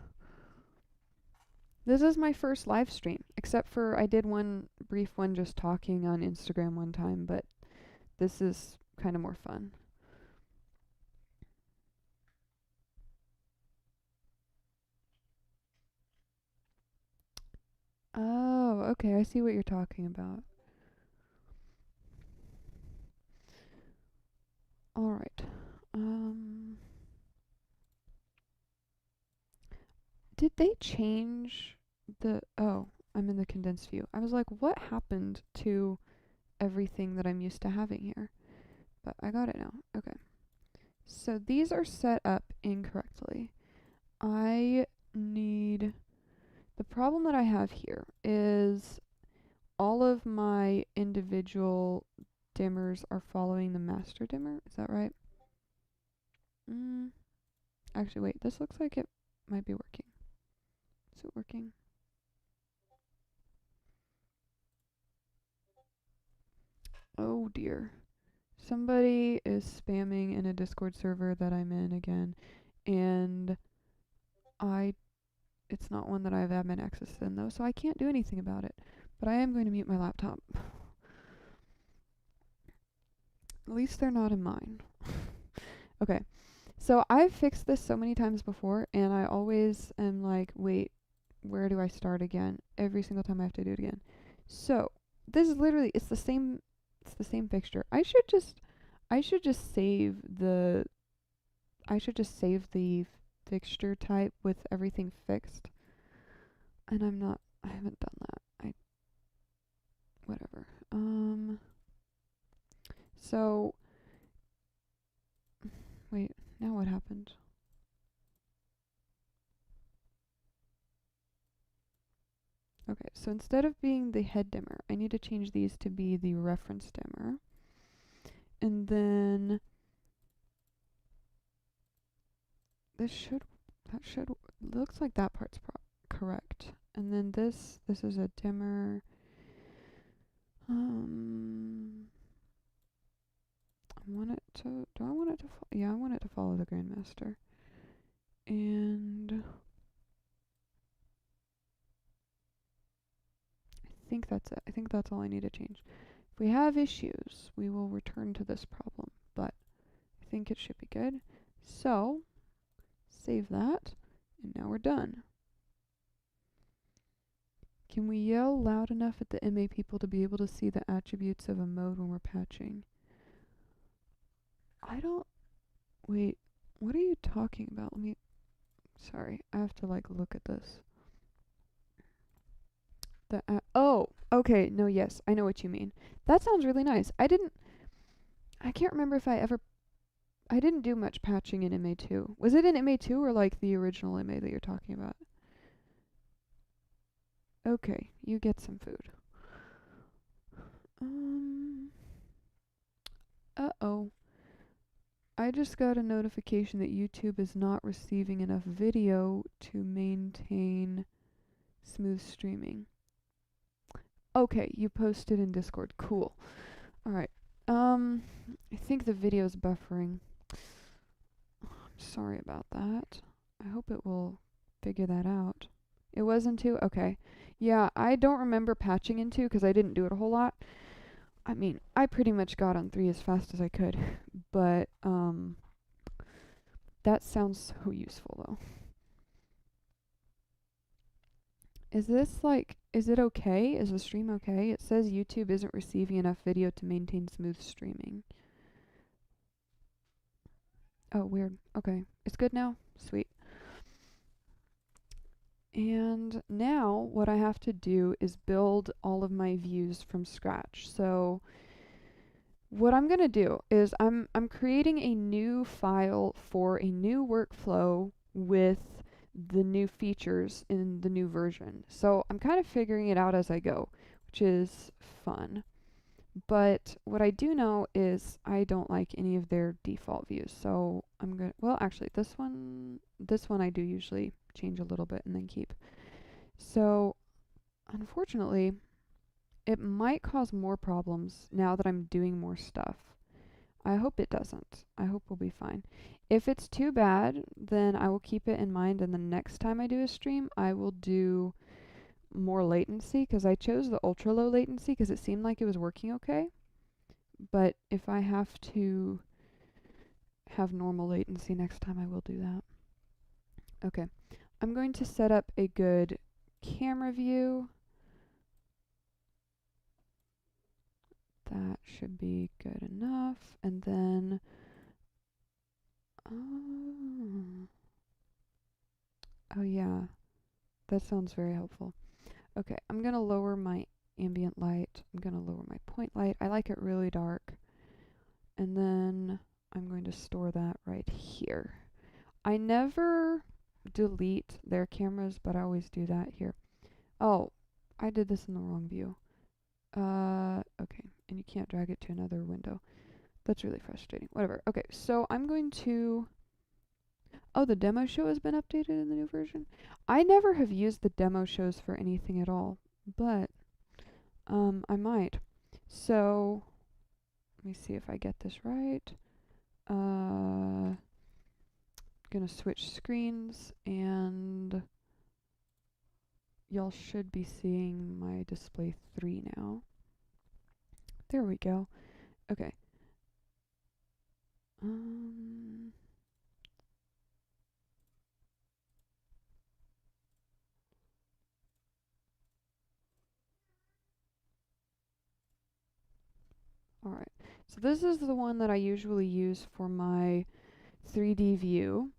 This is my first live stream, except for I did one brief one just talking on Instagram one time, but this is kind of more fun. Oh, okay, I see what you're talking about. Alright. Did they change oh, I'm in the condensed view. I was like, what happened to everything that I'm used to having here? But I got it now. Okay. So these are set up incorrectly. The problem that I have here is all of my individual dimmers are following the master dimmer. Is that right? Actually, wait, this looks like it might be working. Is it working? Oh dear. Somebody is spamming in a Discord server that I'm in again, and it's not one that I have admin access in though, so I can't do anything about it. But I am going to mute my laptop. At least they're not in mine. Okay. So I've fixed this so many times before, and I always am like, wait, where do I start again? Every single time I have to do it again. So this is literally, it's the same fixture. I should just save the I should just save the fixture type with everything fixed. And I haven't done that. Whatever. So, wait, now what happened? Okay, so instead of being the head dimmer, I need to change these to be the reference dimmer. And then looks like that part's correct. And then this is a dimmer. Yeah, I want it to follow the Grandmaster. And I think that's it. I think that's all I need to change. If we have issues, we will return to this problem, but I think it should be good. So, save that, and now we're done. Can we yell loud enough at the MA people to be able to see the attributes of a mode when we're patching? Wait, what are you talking about? Sorry, I have to look at this. Oh, okay, no, yes, I know what you mean. That sounds really nice. I can't remember if I didn't do much patching in MA2. Was it in MA2 or the original MA that you're talking about? Okay, you get some food. Uh-oh. I just got a notification that YouTube is not receiving enough video to maintain smooth streaming. Okay, you posted in Discord. Cool. Alright. I think the video's buffering. I'm sorry about that. I hope it will figure that out. It was in 2? Okay. Yeah, I don't remember patching in 2 because I didn't do it a whole lot. I mean, I pretty much got on 3 as fast as I could. But, that sounds so useful though. Is it okay? Is the stream okay? It says YouTube isn't receiving enough video to maintain smooth streaming. Oh, weird. Okay. It's good now? Sweet. And now what I have to do is build all of my views from scratch. So what I'm going to do is I'm creating a new file for a new workflow with the new features in the new version. So I'm kind of figuring it out as I go, which is fun. But what I do know is I don't like any of their default views. So actually this one I do usually change a little bit and then keep. So unfortunately, it might cause more problems now that I'm doing more stuff. I hope it doesn't. I hope we'll be fine. If it's too bad, then I will keep it in mind, and the next time I do a stream, I will do more latency, because I chose the ultra low latency because it seemed like it was working okay. But if I have to have normal latency next time, I will do that. Okay. I'm going to set up a good camera view. That should be good enough. And then, oh yeah, that sounds very helpful. Okay, I'm gonna lower my ambient light. I'm gonna lower my point light. I like it really dark. And then I'm going to store that right here. I never delete their cameras, but I always do that here. Oh, I did this in the wrong view. Okay, and you can't drag it to another window. That's really frustrating. Whatever. Okay, so I'm going to... Oh, the demo show has been updated in the new version? I never have used the demo shows for anything at all, but I might. So, let me see if I get this right. Gonna switch screens, and y'all should be seeing my display 3 now. There we go. Okay. Alright. So this is the one that I usually use for my 3D view.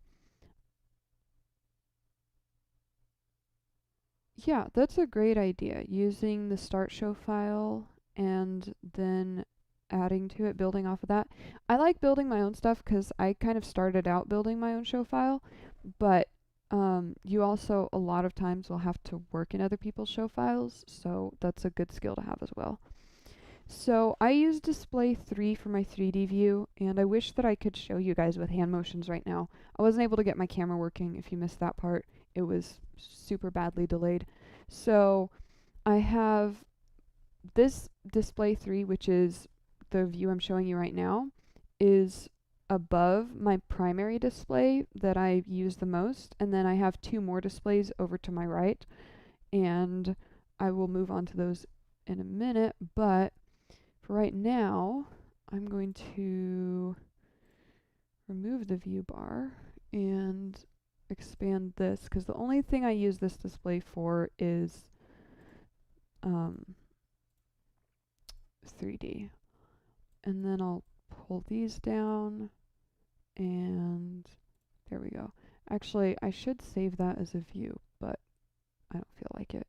Yeah, that's a great idea. Using the start show file and then adding to it, building off of that. I like building my own stuff because I kind of started out building my own show file, but you also a lot of times will have to work in other people's show files, so that's a good skill to have as well. So I use display 3 for my 3D view, and I wish that I could show you guys with hand motions right now. I wasn't able to get my camera working. If you missed that part, it was super badly delayed. So I have this display 3, which is the view I'm showing you right now, is above my primary display that I use the most, and then I have two more displays over to my right, and I will move on to those in a minute, but for right now, I'm going to remove the view bar and expand this, because the only thing I use this display for is 3D. And then I'll pull these down, and there we go. Actually, I should save that as a view, but I don't feel like it.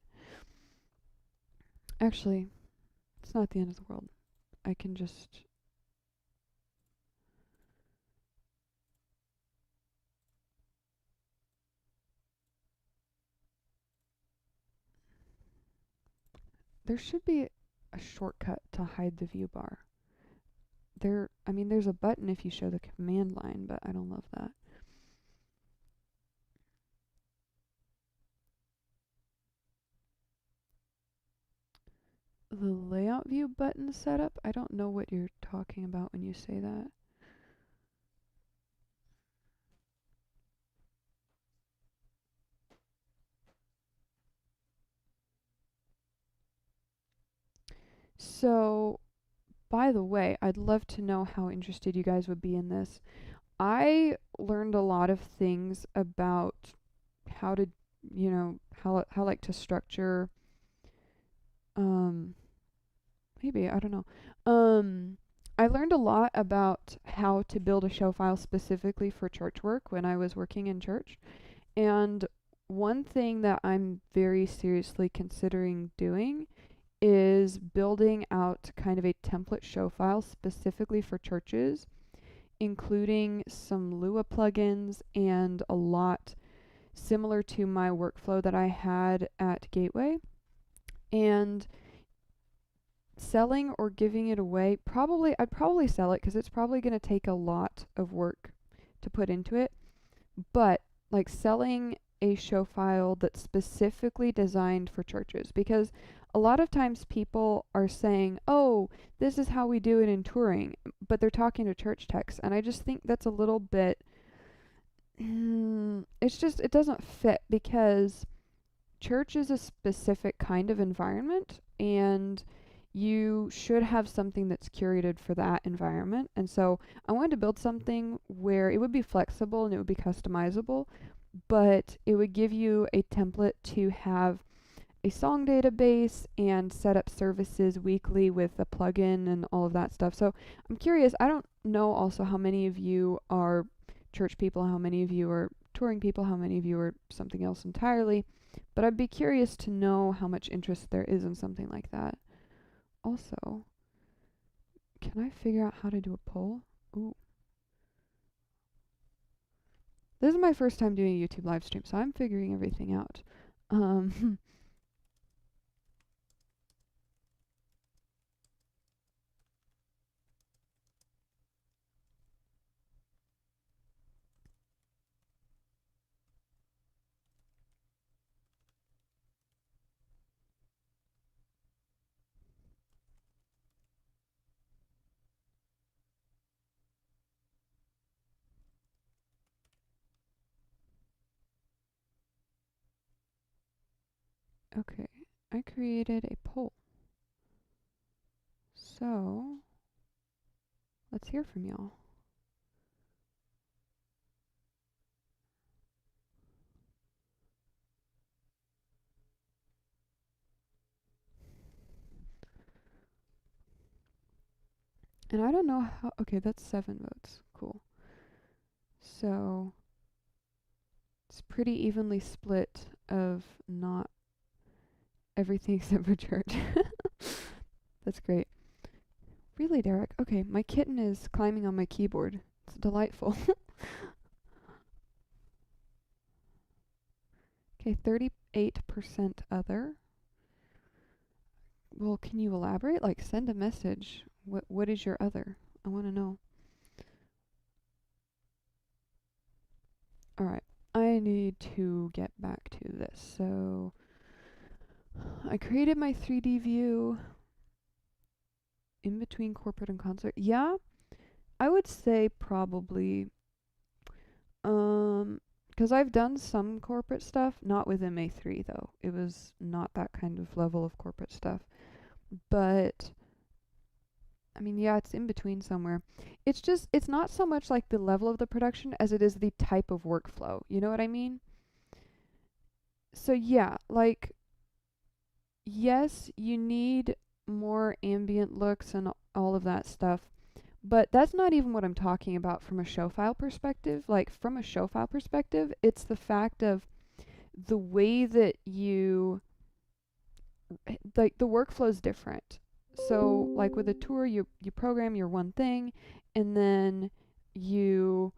Actually, it's not the end of the world. I can just... There should be a shortcut to hide the view bar. There's a button if you show the command line, but I don't love that. The layout view button setup? I don't know what you're talking about when you say that. So, by the way, I'd love to know how interested you guys would be in this. I learned a lot of things about how to, how like to structure, um, maybe, I don't know. I learned a lot about how to build a show file specifically for church work when I was working in church. And one thing that I'm very seriously considering doing is building out kind of a template show file specifically for churches, including some Lua plugins and a lot similar to my workflow that I had at Gateway. And selling or giving it away, I'd probably sell it because it's probably going to take a lot of work to put into it. But like selling a show file that's specifically designed for churches, because a lot of times people are saying, oh, this is how we do it in touring, but they're talking to church techs, and I just think that's a little bit it doesn't fit, because church is a specific kind of environment, and you should have something that's curated for that environment. And so I wanted to build something where it would be flexible and it would be customizable, but it would give you a template to have a song database and set up services weekly with a plugin and all of that stuff. So I'm curious, I don't know also how many of you are church people, how many of you are touring people, how many of you are something else entirely, but I'd be curious to know how much interest there is in something like that. Also, can I figure out how to do a poll? Ooh. This is my first time doing a YouTube live stream, so I'm figuring everything out. Okay, I created a poll. So, let's hear from y'all. And I don't know how, okay, that's 7 votes. Cool. So it's pretty evenly split of not everything except for church. That's great. Really, Derek? Okay, my kitten is climbing on my keyboard. It's delightful. Okay, 38% other. Well, can you elaborate? Like, send a message. What is your other? I want to know. All right. I need to get back to this. So, I created my 3D view in between corporate and concert. Yeah, I would say probably because I've done some corporate stuff, not with MA3 though. It was not that kind of level of corporate stuff. But I mean, yeah, it's in between somewhere. It's not so much like the level of the production as it is the type of workflow. You know what I mean? So yeah, like, yes, you need more ambient looks and all of that stuff, but that's not even what I'm talking about from a show file perspective. Like, from a show file perspective, it's the fact of the way that like, the workflow is different. So, like, with a tour, you program your one thing, and then you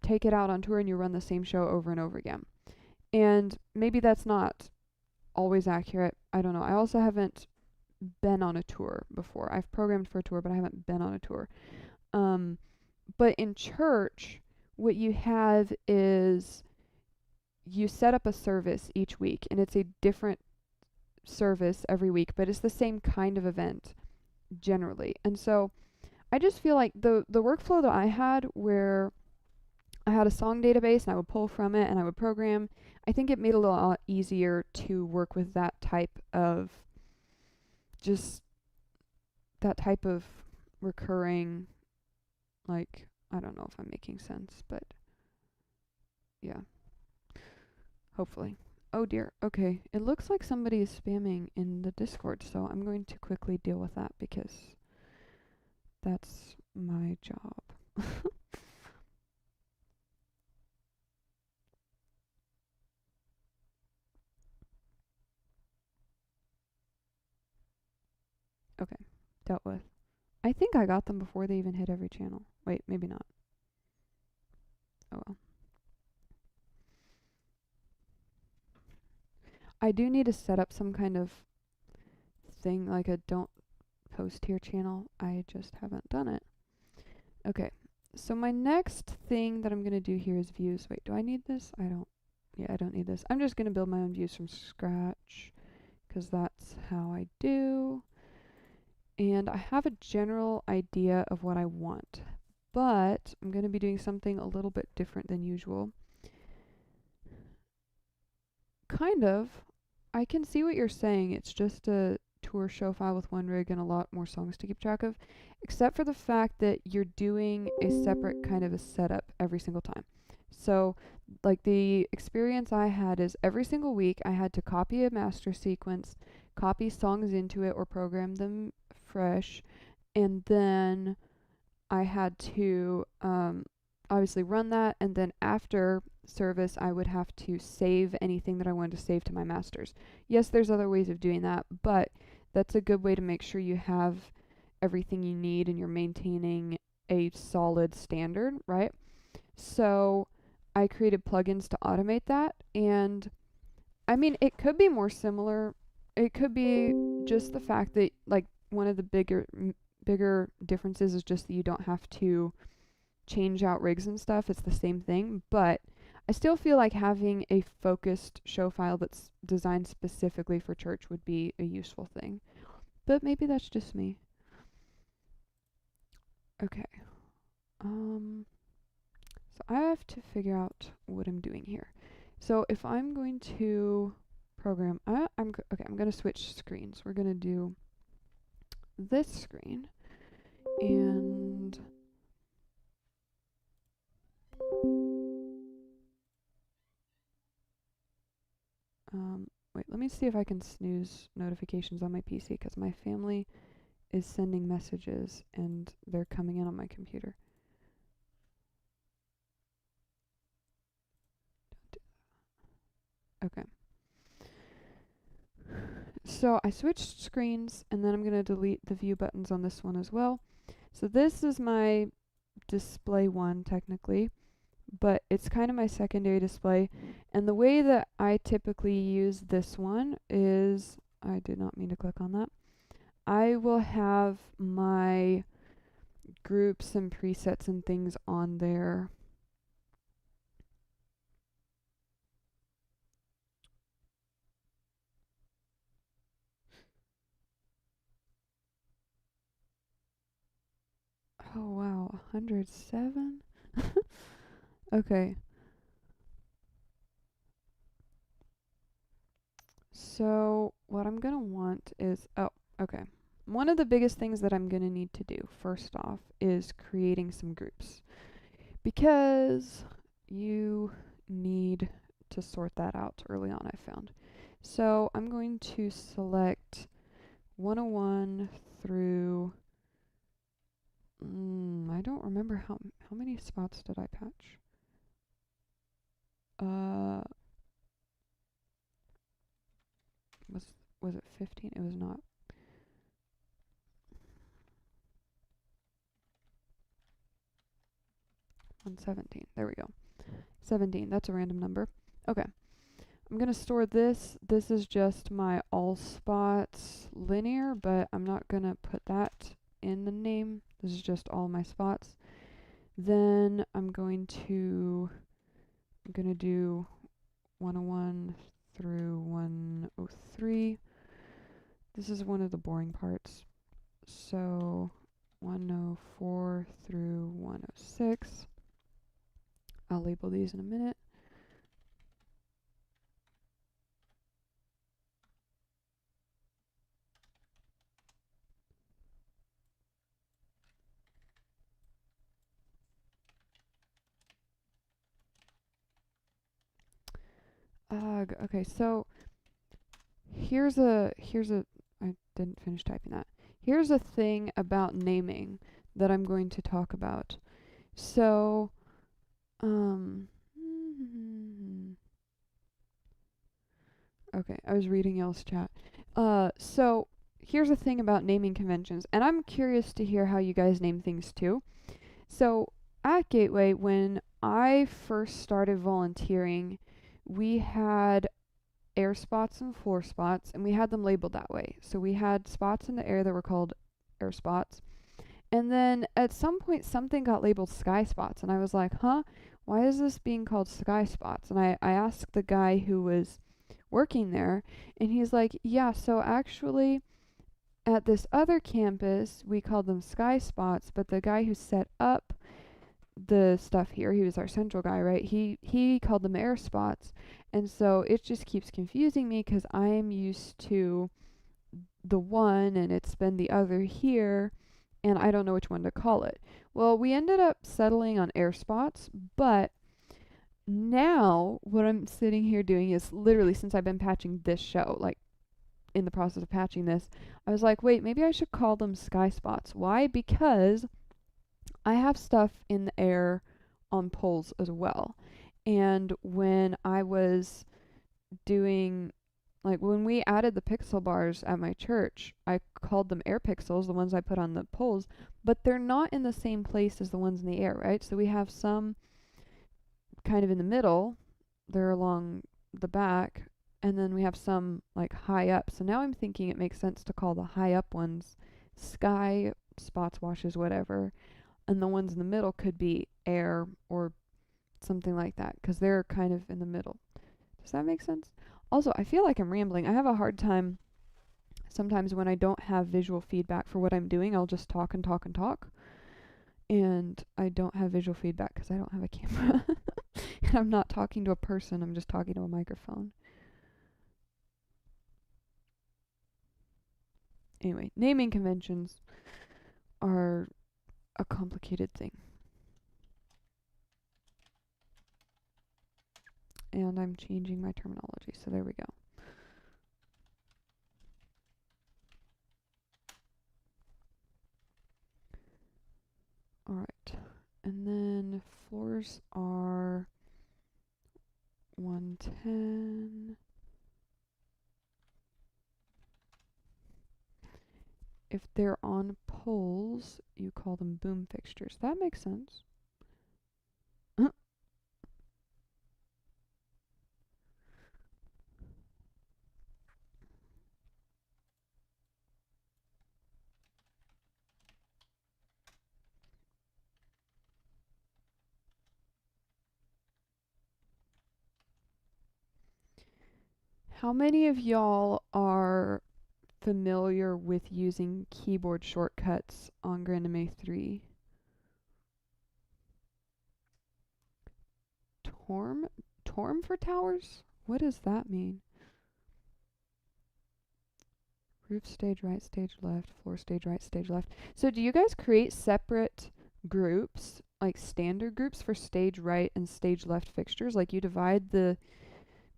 take it out on tour and you run the same show over and over again. And maybe that's not always accurate. I don't know. I also haven't been on a tour before. I've programmed for a tour, but I haven't been on a tour. Um, but in church, what you have is you set up a service each week, and it's a different service every week, but it's the same kind of event generally. And so I just feel like the workflow that I had, where I had a song database and I would pull from it and I would program, I think it made it a lot easier to work with that type of just that type of recurring, like, I don't know if I'm making sense, but yeah, hopefully. Oh dear. Okay. It looks like somebody is spamming in the Discord, so I'm going to quickly deal with that because that's my job. Okay. Dealt with. I think I got them before they even hit every channel. Wait, maybe not. Oh well. I do need to set up some kind of thing, like a don't post here channel. I just haven't done it. Okay. So my next thing that I'm going to do here is views. Wait, do I need this? I don't. Yeah, I don't need this. I'm just going to build my own views from scratch because that's how I do. And I have a general idea of what I want, but I'm going to be doing something a little bit different than usual. Kind of. I can see what you're saying. It's just a tour show file with one rig and a lot more songs to keep track of, except for the fact that you're doing a separate kind of a setup every single time. So, like, the experience I had is every single week I had to copy a master sequence, copy songs into it or program them fresh, and then I had to obviously run that, and then after service, I would have to save anything that I wanted to save to my masters. Yes, there's other ways of doing that, but that's a good way to make sure you have everything you need and you're maintaining a solid standard, right? So I created plugins to automate that, and I mean, it could be more similar. It could be just the fact that, like, one of the bigger differences is just that you don't have to change out rigs and stuff. It's the same thing, but I still feel like having a focused show file that's designed specifically for church would be a useful thing. But maybe that's just me. Okay. So I have to figure out what I'm doing here. So if I'm going to program, I'm going to switch screens. We're going to do this screen, and wait, let me see if I can snooze notifications on my PC because my family is sending messages and they're coming in on my computer. Okay. So I switched screens and then I'm going to delete the view buttons on this one as well. So this is my display one technically, but it's kind of my secondary display. And the way that I typically use this one is, I did not mean to click on that. I will have my groups and presets and things on there. Oh wow, 107? Okay. So what I'm going to want is, oh, okay. One of the biggest things that I'm going to need to do first off is creating some groups, because you need to sort that out early on, I found. So I'm going to select 101 through, I don't remember how many spots did I patch? Uh, was was it 15? It was not. 117. There we go. 17. That's a random number. Okay. I'm going to store this. This is just my all spots linear, but I'm not going to put that in the name. This is just all my spots. Then I'm going to do 101 through 103. This is one of the boring parts. So 104 through 106. I'll label these in a minute. Okay, so here's a I didn't finish typing that. Here's a thing about naming that I'm going to talk about. So, um, okay, I was reading y'all's chat. So here's a thing about naming conventions, and I'm curious to hear how you guys name things too. So at Gateway, when I first started volunteering, we had air spots and floor spots, and we had them labeled that way. So we had spots in the air that were called air spots. And then at some point, something got labeled sky spots, and I was like, huh, why is this being called sky spots? And I asked the guy who was working there, and he's like, yeah, so actually, at this other campus, we called them sky spots, but the guy who set up the stuff here, he was our central guy, right? He called them air spots. And so it just keeps confusing me because I am used to the one and it's been the other here, and I don't know which one to call it. Well, we ended up settling on air spots, but now what I'm sitting here doing is literally since I've been patching this show, like in the process of patching this, I was like, wait, maybe I should call them sky spots. Why? Because I have stuff in the air on poles as well. And when I was doing, like, when we added the pixel bars at my church, I called them air pixels, the ones I put on the poles, but they're not in the same place as the ones in the air, right? So we have some kind of in the middle, they're along the back, and then we have some like high up. So now I'm thinking it makes sense to call the high up ones sky spots, washes, whatever, and the ones in the middle could be air or something like that because they're kind of in the middle. Does that make sense? Also, I feel like I'm rambling. I have a hard time sometimes when I don't have visual feedback for what I'm doing. I'll just talk and talk and talk. And I don't have visual feedback because I don't have a camera. And I'm not talking to a person, I'm just talking to a microphone. Anyway, naming conventions are a complicated thing. And I'm changing my terminology, so there we go. Alright. And then floors are 110. If they're on poles, you call them boom fixtures. That makes sense. How many of y'all are familiar with using keyboard shortcuts on GrandMA3? Torm? Torm for towers? What does that mean? Roof stage right, stage left, floor stage right, stage left. So do you guys create separate groups, like standard groups for stage right and stage left fixtures? Like you divide the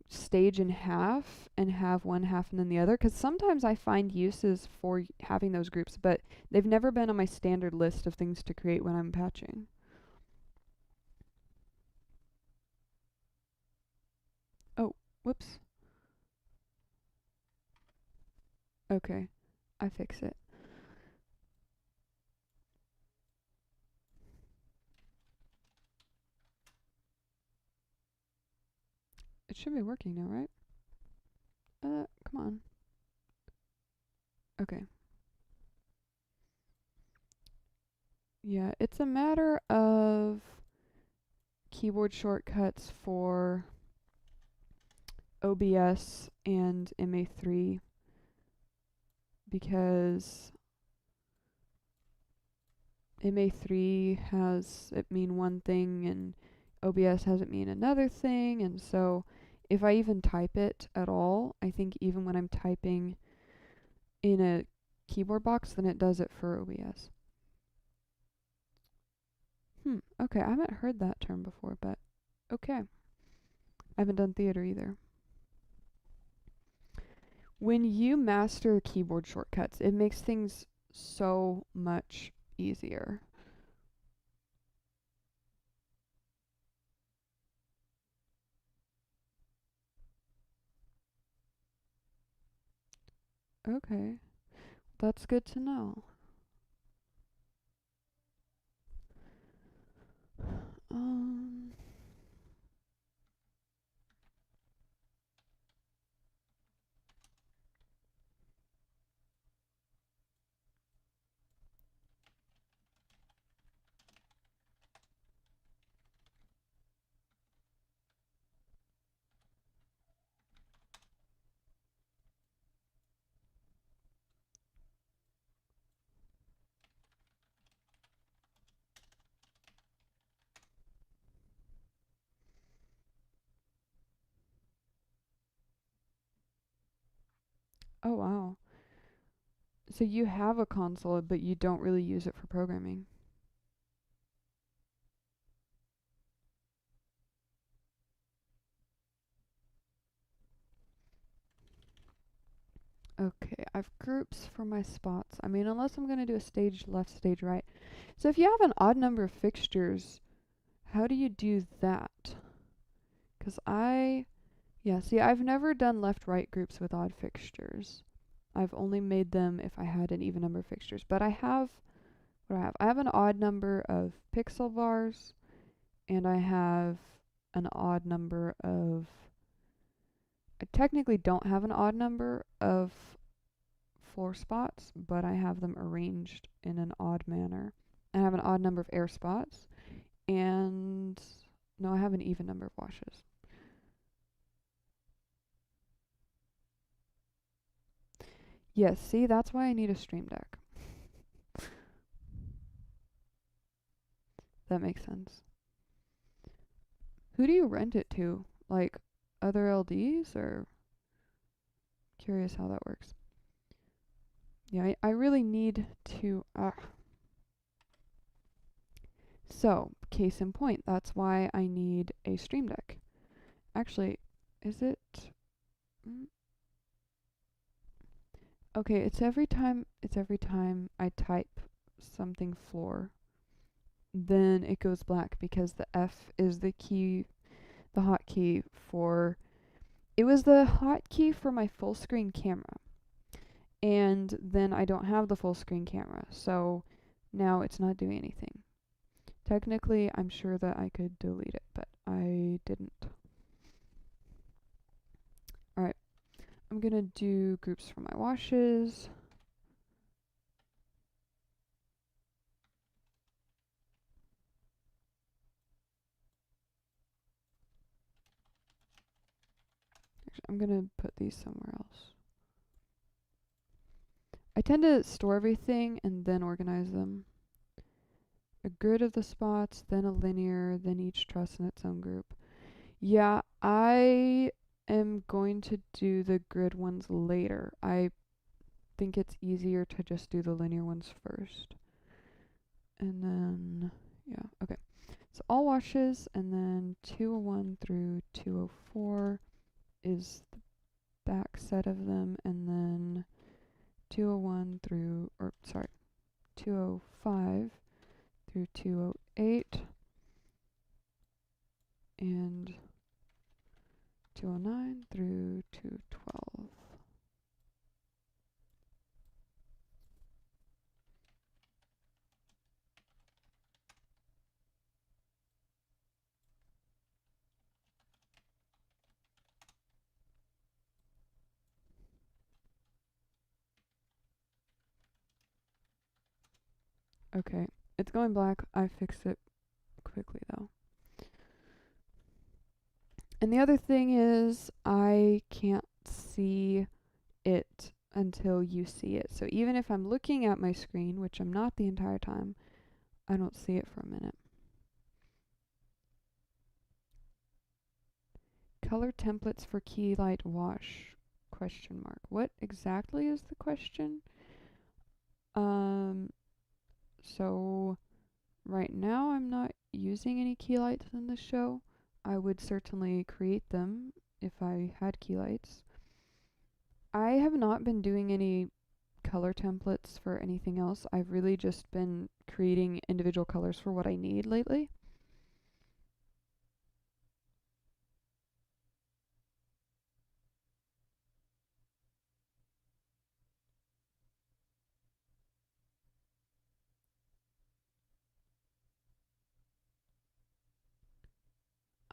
stage in half and have one half and then the other? Because sometimes I find uses for having those groups, but they've never been on my standard list of things to create when I'm patching. Oh, whoops. Okay, I fix it. It should be working now, right? Come on. Okay. Yeah, it's a matter of keyboard shortcuts for OBS and MA3 because MA3 has it mean one thing and OBS has it mean another thing, and so if I even type it at all, I think even when I'm typing in a keyboard box, then it does it for OBS. Okay, I haven't heard that term before, but okay. I haven't done theater either. When you master keyboard shortcuts, it makes things so much easier. Okay, that's good to know. Um, oh wow. So you have a console, but you don't really use it for programming. Okay, I've groups for my spots. I mean, unless I'm gonna do a stage left, stage right. So if you have an odd number of fixtures, how do you do that? Yeah, see, I've never done left-right groups with odd fixtures. I've only made them if I had an even number of fixtures. But I have, what do I have? I have an odd number of pixel bars, and I have an odd number of, I technically don't have an odd number of floor spots, but I have them arranged in an odd manner. I have an odd number of air spots, and no, I have an even number of washes. Yes, see, that's why I need a stream deck. That makes sense. Who do you rent it to? Like other LDs or curious how that works? Yeah, I really need to So, case in point, that's why I need a stream deck. Actually, is it mm, okay, it's every time I type something floor. then it goes black because the F is the key, the hotkey for, it was the hotkey for my full screen camera. And then I don't have the full screen camera, so now it's not doing anything. Technically, I'm sure that I could delete it, but I didn't. Alright, I'm gonna do groups for my washes. Actually, I'm gonna put these somewhere else. I tend to store everything and then organize them. A grid of the spots, then a linear, then each truss in its own group. Yeah, I am going to do the grid ones later. I think it's easier to just do the linear ones first. And then, yeah, okay. So all washes, and then 201 through 204 is the back set of them, and then 201 through, or sorry, 205 through 208, and 209 through 212. Okay, it's going black. I fixed it quickly though. And the other thing is, I can't see it until you see it. So even if I'm looking at my screen, which I'm not the entire time, I don't see it for a minute. Color templates for key light wash, question mark. What exactly is the question? So right now I'm not using any key lights in the show. I would certainly create them if I had key lights. I have not been doing any color templates for anything else. I've really just been creating individual colors for what I need lately.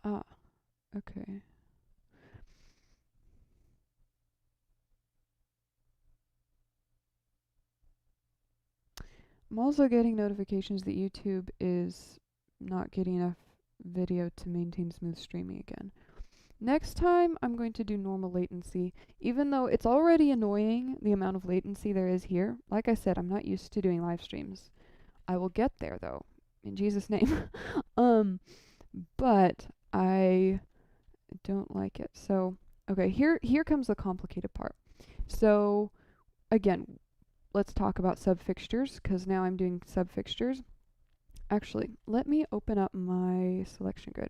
Ah, okay. I'm also getting notifications that YouTube is not getting enough video to maintain smooth streaming again. Next time, I'm going to do normal latency, even though it's already annoying the amount of latency there is here. Like I said, I'm not used to doing live streams. I will get there though, in Jesus' name. But I don't like it. So, okay, here comes the complicated part. So, again, let's talk about subfixtures, because now I'm doing subfixtures. Actually, let me open up my selection grid.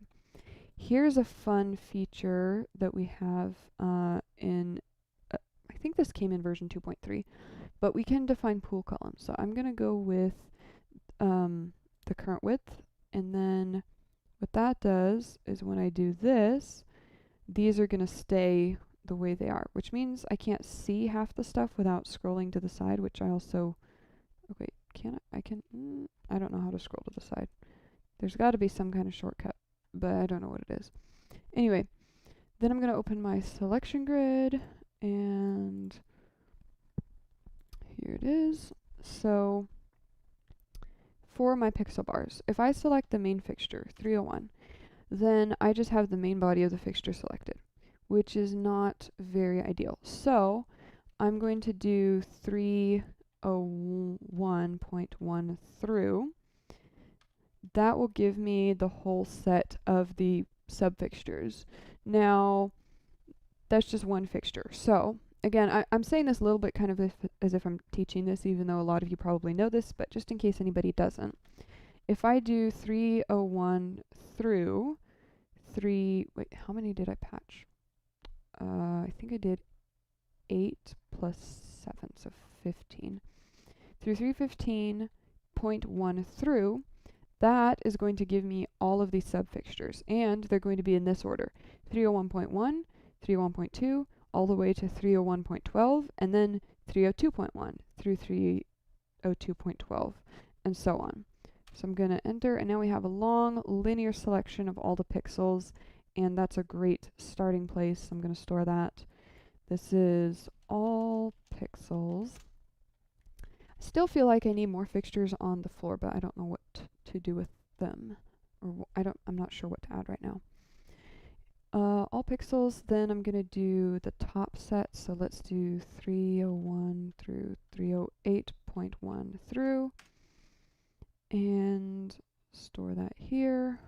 Here's a fun feature that we have in, I think this came in version 2.3, but we can define pool columns. So I'm going to go with the current width, and then what that does is when I do this, these are going to stay the way they are, which means I can't see half the stuff without scrolling to the side, which I also, oh wait, can I can, I don't know how to scroll to the side. There's got to be some kind of shortcut, but I don't know what it is. Anyway, then I'm going to open my selection grid, and here it is. So for my pixel bars, if I select the main fixture, 301, then I just have the main body of the fixture selected, which is not very ideal. So I'm going to do 301.1 through. That will give me the whole set of the subfixtures. Now, that's just one fixture. So, again, I'm saying this a little bit kind of as if I'm teaching this, even though a lot of you probably know this, but just in case anybody doesn't. If I do 301 through 3, wait, how many did I patch? I think I did 8 plus 7, so 15. Through 315.1 through, that is going to give me all of these subfixtures, and they're going to be in this order: 301.1, 301.2, all the way to 301.12, and then 302.1 through 302.12, and so on. So I'm going to enter, and now we have a long linear selection of all the pixels, and that's a great starting place. I'm going to store that. This is all pixels. I still feel like I need more fixtures on the floor, but I don't know what to do with them. Or I'm not sure what to add right now. All pixels, then I'm gonna do the top set, so let's do 301 through 308.1 through, and store that here.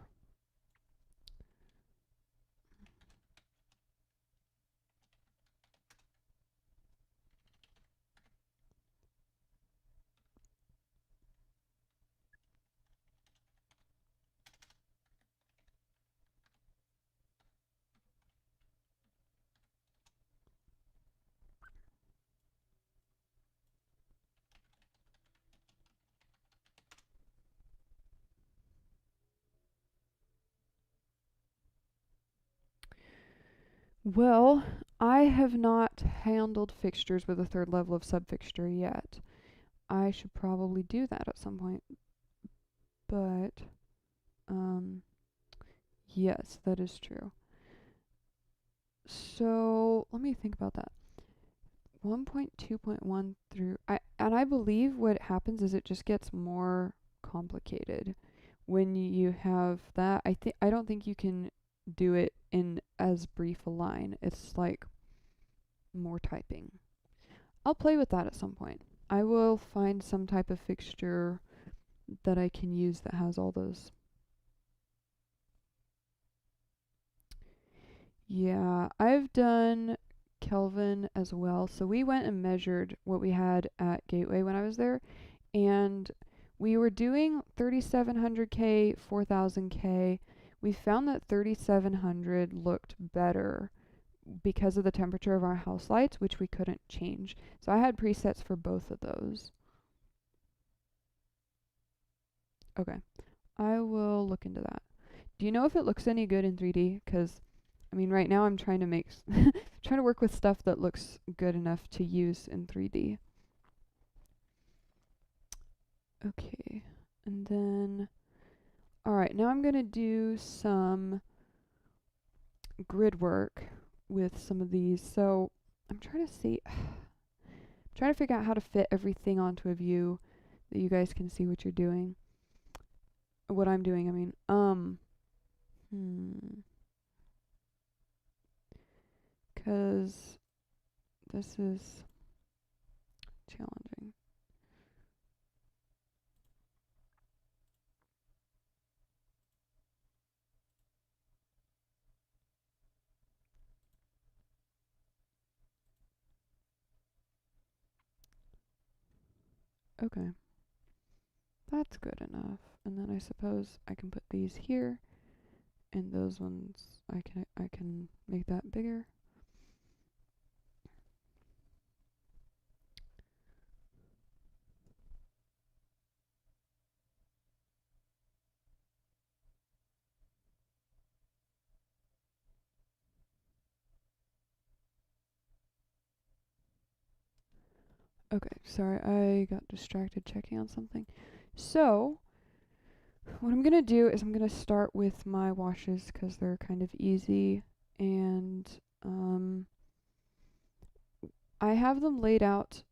Well, I have not handled fixtures with a third level of subfixture yet. I should probably do that at some point. But, yes, that is true. So, let me think about that. 1.2.1 through, I believe what happens is it just gets more complicated when you have that. I don't think you can do it in as brief a line. It's like more typing. I'll play with that at some point. I will find some type of fixture that I can use that has all those. Yeah, I've done Kelvin as well. So we went and measured what we had at Gateway when I was there, and we were doing 3700K, 4000K. We found that 3700 looked better because of the temperature of our house lights, which we couldn't change. So I had presets for both of those. Okay, I will look into that. Do you know if it looks any good in 3D? Because, I mean, right now I'm trying to trying to work with stuff that looks good enough to use in 3D. Okay, and then, alright, now I'm gonna do some grid work with some of these. So I'm trying to see, trying to figure out how to fit everything onto a view that you guys can see what you're doing. What I'm doing, I mean. Because this is challenging. Okay. That's good enough. And then I suppose I can put these here, and those ones I can make that bigger. Okay, sorry, I got distracted checking on something. So, what I'm gonna do is I'm gonna start with my washes because they're kind of easy, and I have them laid out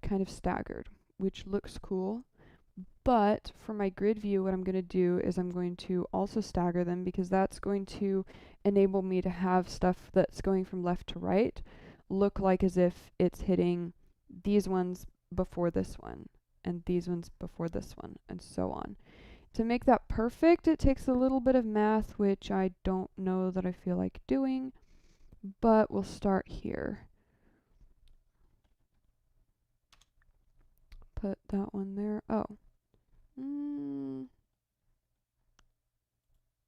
kind of staggered, which looks cool. But for my grid view, what I'm going to do is I'm going to also stagger them because that's going to enable me to have stuff that's going from left to right look like as if it's hitting these ones before this one and these ones before this one and so on. To make that perfect, it takes a little bit of math, which I don't know that I feel like doing, but we'll start here. Put that one there. Oh.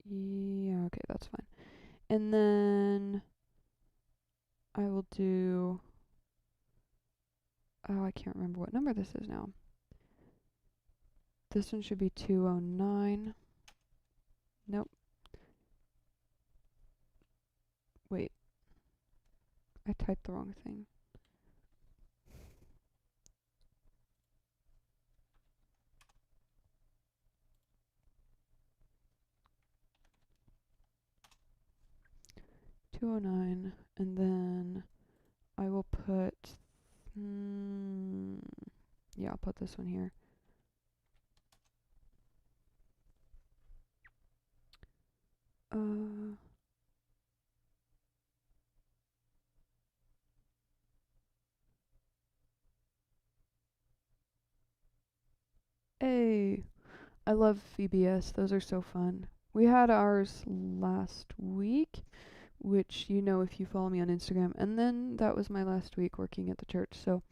Yeah, okay, that's fine. And then I will do, oh, I can't remember what number this is now. This one should be 209. Nope. Wait. I typed the wrong thing. $209, and then I will put, yeah, I'll put this one here. Hey, I love VBS. Those are so fun. We had ours last week, which you know if you follow me on Instagram, and then that was my last week working at the church. So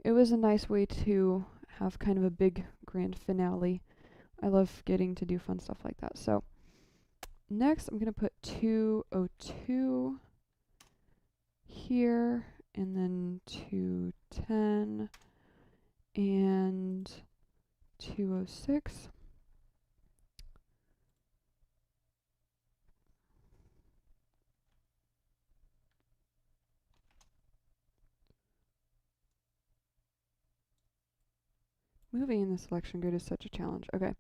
it was a nice way to have kind of a big grand finale. I love getting to do fun stuff like that. So next I'm going to put 202 here, and then 210 and 206. Moving in the selection grid is such a challenge. Okay.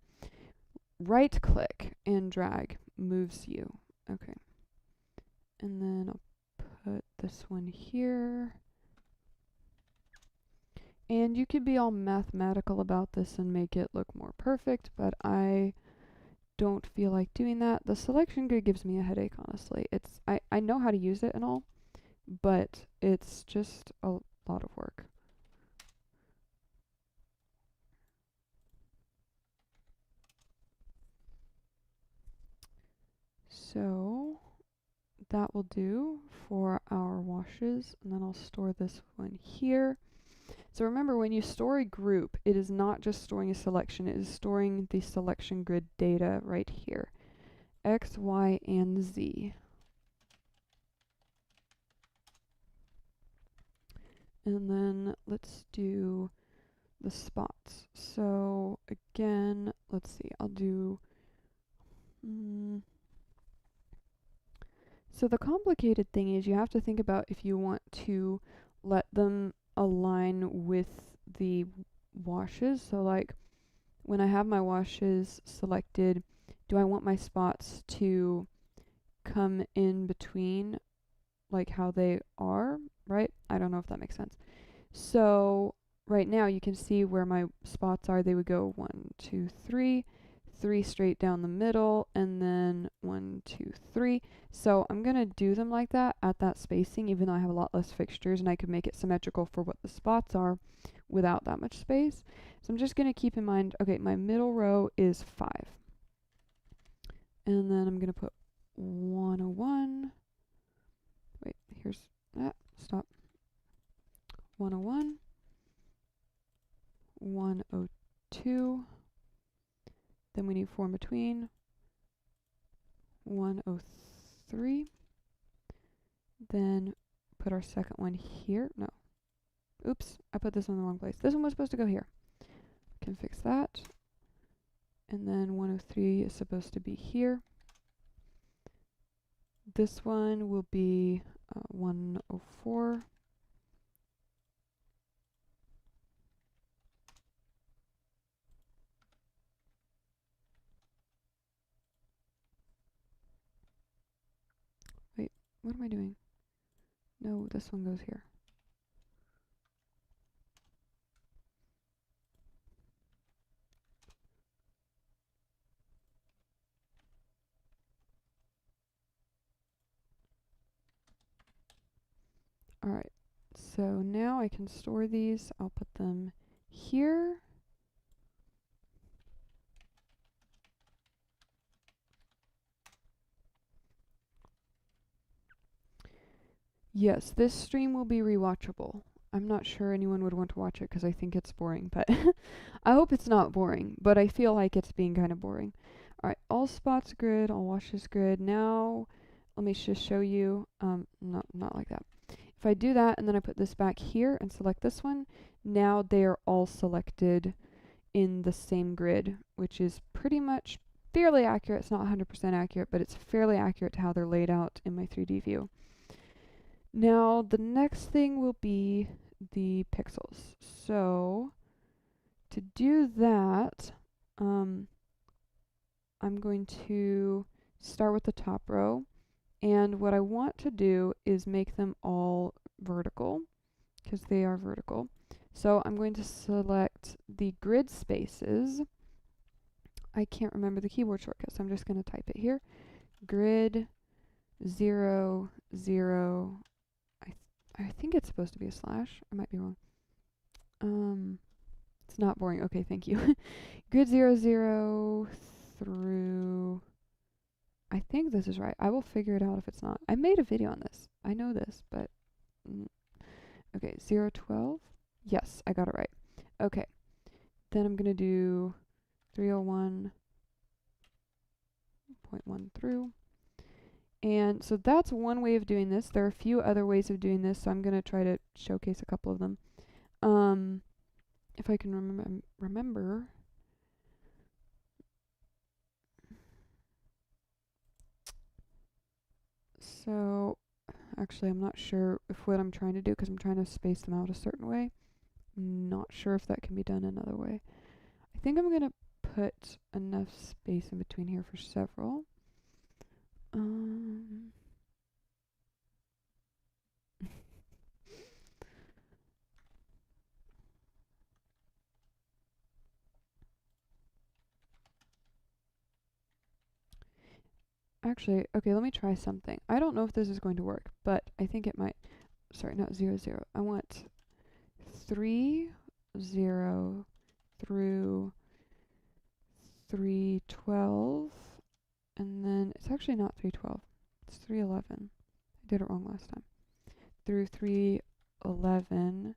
Right click and drag moves you. Okay. And then I'll put this one here. And you could be all mathematical about this and make it look more perfect, but I don't feel like doing that. The selection grid gives me a headache, honestly. I know how to use it and all, but it's just a lot of work. So that will do for our washes, and then I'll store this one here. So remember, when you store a group, it is not just storing a selection, it is storing the selection grid data right here. X, Y, and Z. And then let's do the spots. So again, let's see, I'll do... So the complicated thing is you have to think about if you want to let them align with the washes. So like when I have my washes selected, do I want my spots to come in between like how they are, right? I don't know if that makes sense. So right now you can see where my spots are. They would go 1, 2, 3, 3 straight down the middle, and then 1, 2, 3. So I'm gonna do them like that at that spacing, even though I have a lot less fixtures, and I could make it symmetrical for what the spots are without that much space. So I'm just gonna keep in mind, okay, my middle row is 5. And then I'm gonna put 101. Wait, here's that. Stop. 101. 102. Then we need 4 in between. 103. Then put our second one here. No. Oops, I put this one in the wrong place. This one was supposed to go here. Can fix that. And then 103 is supposed to be here. This one will be 104. Wait, what am I doing? No, this one goes here. Alright, so now I can store these. I'll put them here. Yes, this stream will be rewatchable. I'm not sure anyone would want to watch it because I think it's boring, but I hope it's not boring, but I feel like it's being kind of boring. Alright, all spots grid, all washes grid. Now, let me just show you, not like that. If I do that and then I put this back here and select this one, now they are all selected in the same grid, which is pretty much fairly accurate. It's not 100% accurate, but it's fairly accurate to how they're laid out in my 3D view. Now, the next thing will be the pixels. So, to do that, I'm going to start with the top row. And what I want to do is make them all vertical, because they are vertical. So I'm going to select the grid spaces. I can't remember the keyboard shortcut, so I'm just going to type it here. Grid 0, 0. I think it's supposed to be a slash. I might be wrong. It's not boring. Okay, thank you. Grid 0, 0 through... I think this is right. I will figure it out if it's not. I made a video on this. I know this, but... okay, 0, 12. Yes, I got it right. Okay. Then I'm going to do 301.1 through. And so that's one way of doing this. There are a few other ways of doing this, so I'm going to try to showcase a couple of them. If I can remember. So, actually, I'm not sure if what I'm trying to do, because I'm trying to space them out a certain way. Not sure if that can be done another way. I think I'm going to put enough space in between here for several. Actually, okay, let me try something. I don't know if this is going to work, but I think it might. Sorry, not 0, 0. I want 3, 0 through 312, and then it's actually not 312. It's 311. I did it wrong last time. Through 311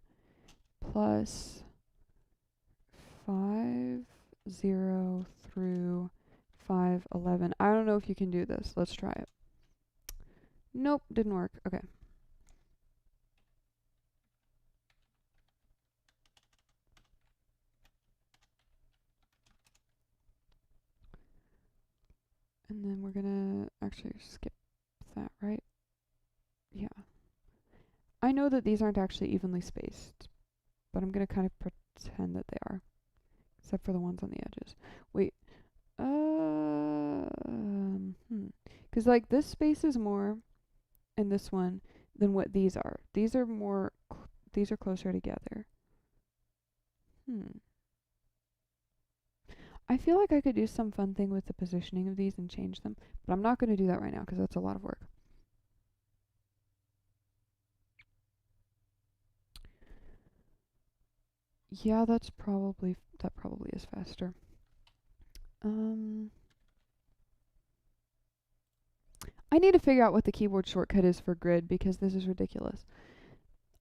plus 5, 0 through 511. I don't know if you can do this. Let's try it. Nope, didn't work. Okay. And then we're gonna actually skip that, right? Yeah. I know that these aren't actually evenly spaced, but I'm gonna kind of pretend that they are, except for the ones on the edges. Wait. Because like this space is more in this one than what these are. These are more, these are closer together. I feel like I could do some fun thing with the positioning of these and change them, but I'm not going to do that right now because that's a lot of work. Yeah, that probably is faster. I need to figure out what the keyboard shortcut is for grid because this is ridiculous.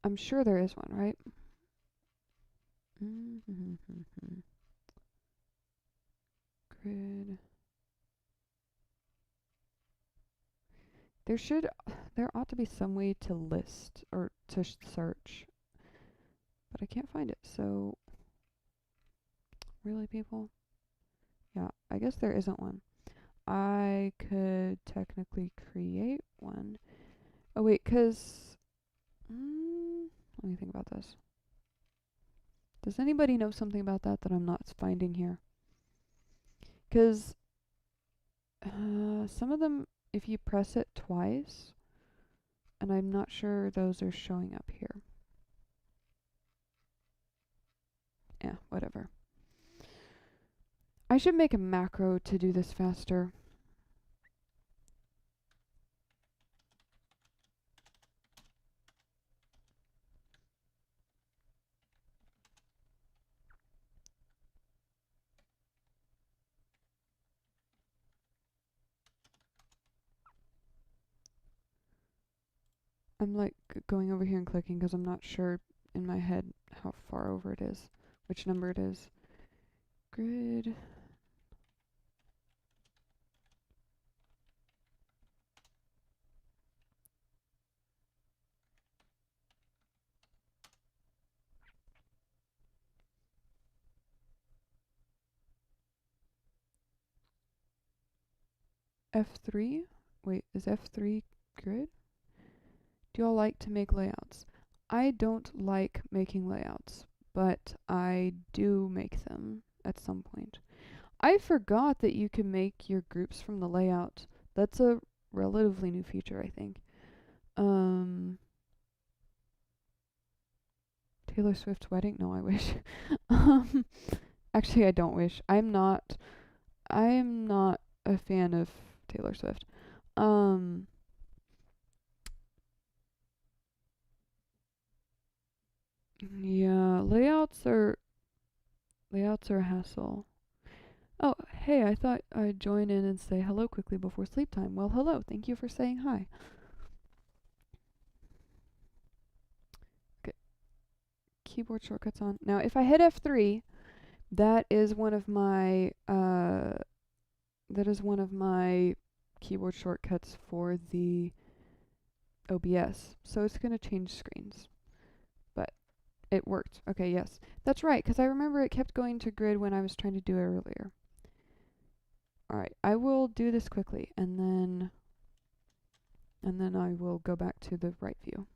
I'm sure there is one, right? Grid. There ought to be some way to list or to search, but I can't find it. So, really, people? Yeah, I guess there isn't one. I could technically create one. Oh wait, cause let me think about this. Does anybody know something about that I'm not finding here? Cause some of them, if you press it twice, and I'm not sure those are showing up here. Yeah, whatever. I should make a macro to do this faster. I'm like going over here and clicking because I'm not sure in my head how far over it is, which number it is. Grid. F3? Wait, is F3 grid? Do y'all like to make layouts? I don't like making layouts, but I do make them at some point. I forgot that you can make your groups from the layout. That's a relatively new feature, I think. Taylor Swift's wedding? No, I wish. um, actually, I don't wish. I am not a fan of Taylor Swift. Um, yeah, layouts are a hassle. Oh, hey, I thought I'd join in and say hello quickly before sleep time. Well, hello. Thank you for saying hi. Okay, keyboard shortcuts on. Now, if I hit F3, that is one of my keyboard shortcuts for the OBS. So it's going to change screens. But it worked. Okay, yes. That's right, because I remember it kept going to grid when I was trying to do it earlier. Alright, I will do this quickly, and then I will go back to the right view.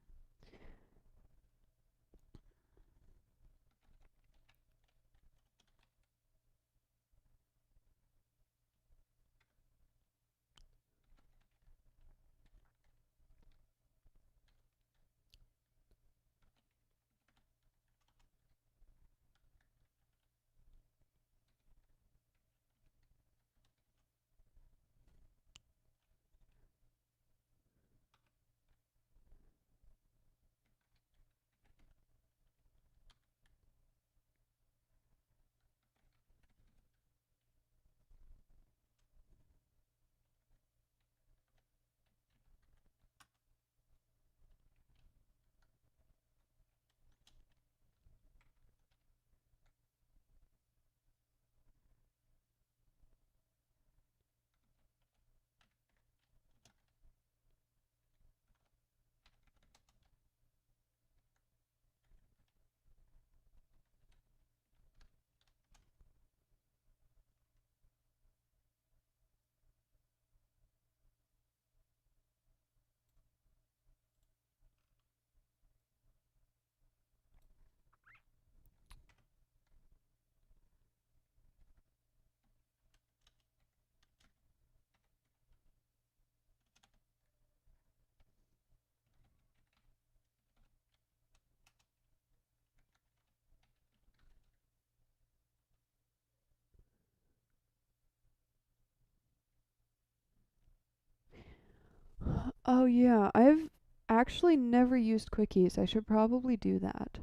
Oh yeah, I've actually never used quickies. I should probably do that.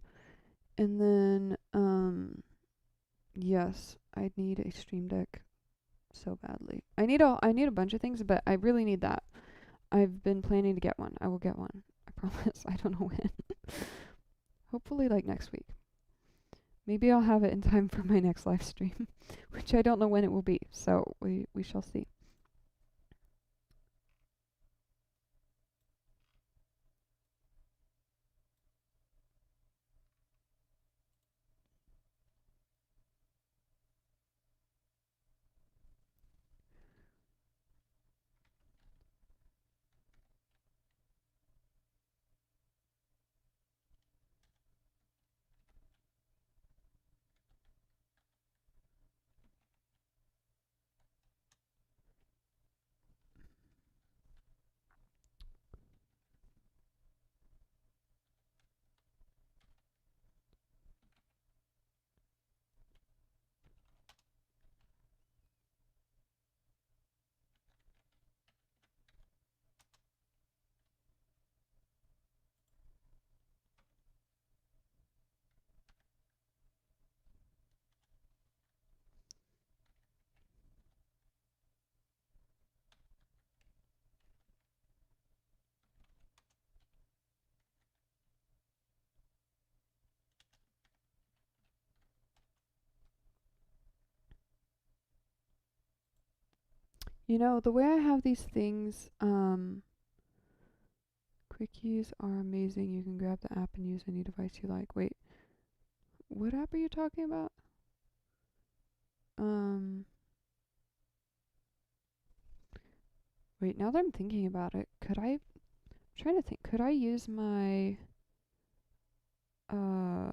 And then, yes, I need a Stream Deck so badly. I need a bunch of things, but I really need that. I've been planning to get one. I will get one. I promise. I don't know when. Hopefully like next week. Maybe I'll have it in time for my next live stream, which I don't know when it will be. So we shall see. You know, the way I have these things, quickies are amazing. You can grab the app and use any device you like. Wait, what app are you talking about? Um, Wait, now that I'm thinking about it, I'm trying to think, could I use my uh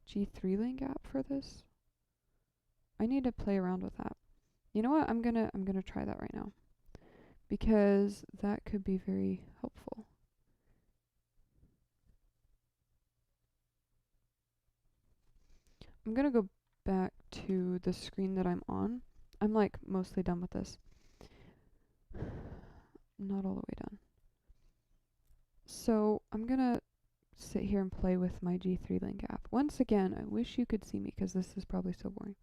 G3 Link app for this? I need to play around with that. You know what? I'm gonna try that right now because that could be very helpful. I'm gonna go back to the screen that I'm on. I'm like mostly done with this. Not all the way done. So I'm gonna sit here and play with my G3 Link app. Once again, I wish you could see me because this is probably so boring.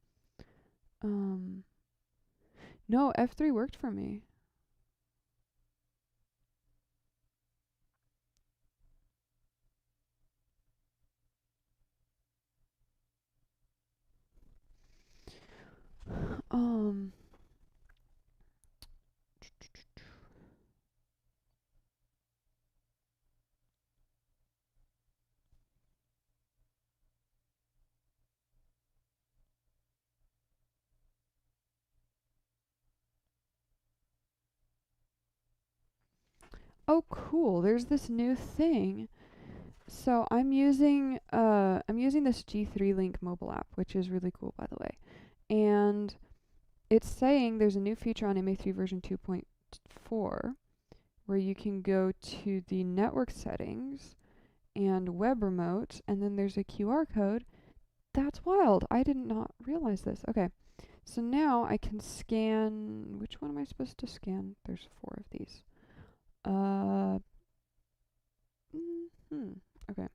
No, F3 worked for me. Um, oh cool, there's this new thing. So I'm using this G3 Link mobile app, which is really cool by the way. And it's saying there's a new feature on MA3 version 2.4 where you can go to the network settings and web remote and then there's a QR code. That's wild. I did not realize this. Okay. So now I can scan, which one am I supposed to scan? There's 4 of these. Okay.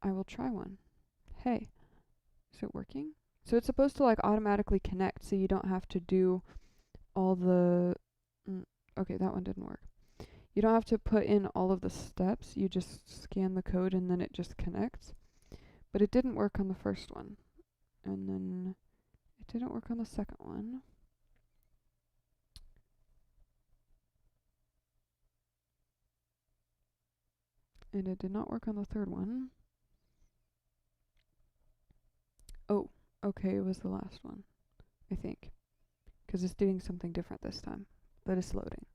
I will try one. Hey, is it working? So it's supposed to like automatically connect so you don't have to do all the okay, that one didn't work. You don't have to put in all of the steps. You just scan the code and then it just connects. But it didn't work on the first one. And then it didn't work on the second one. And it did not work on the third one. Oh, okay, it was the last one, I think. Because it's doing something different this time. But it's loading.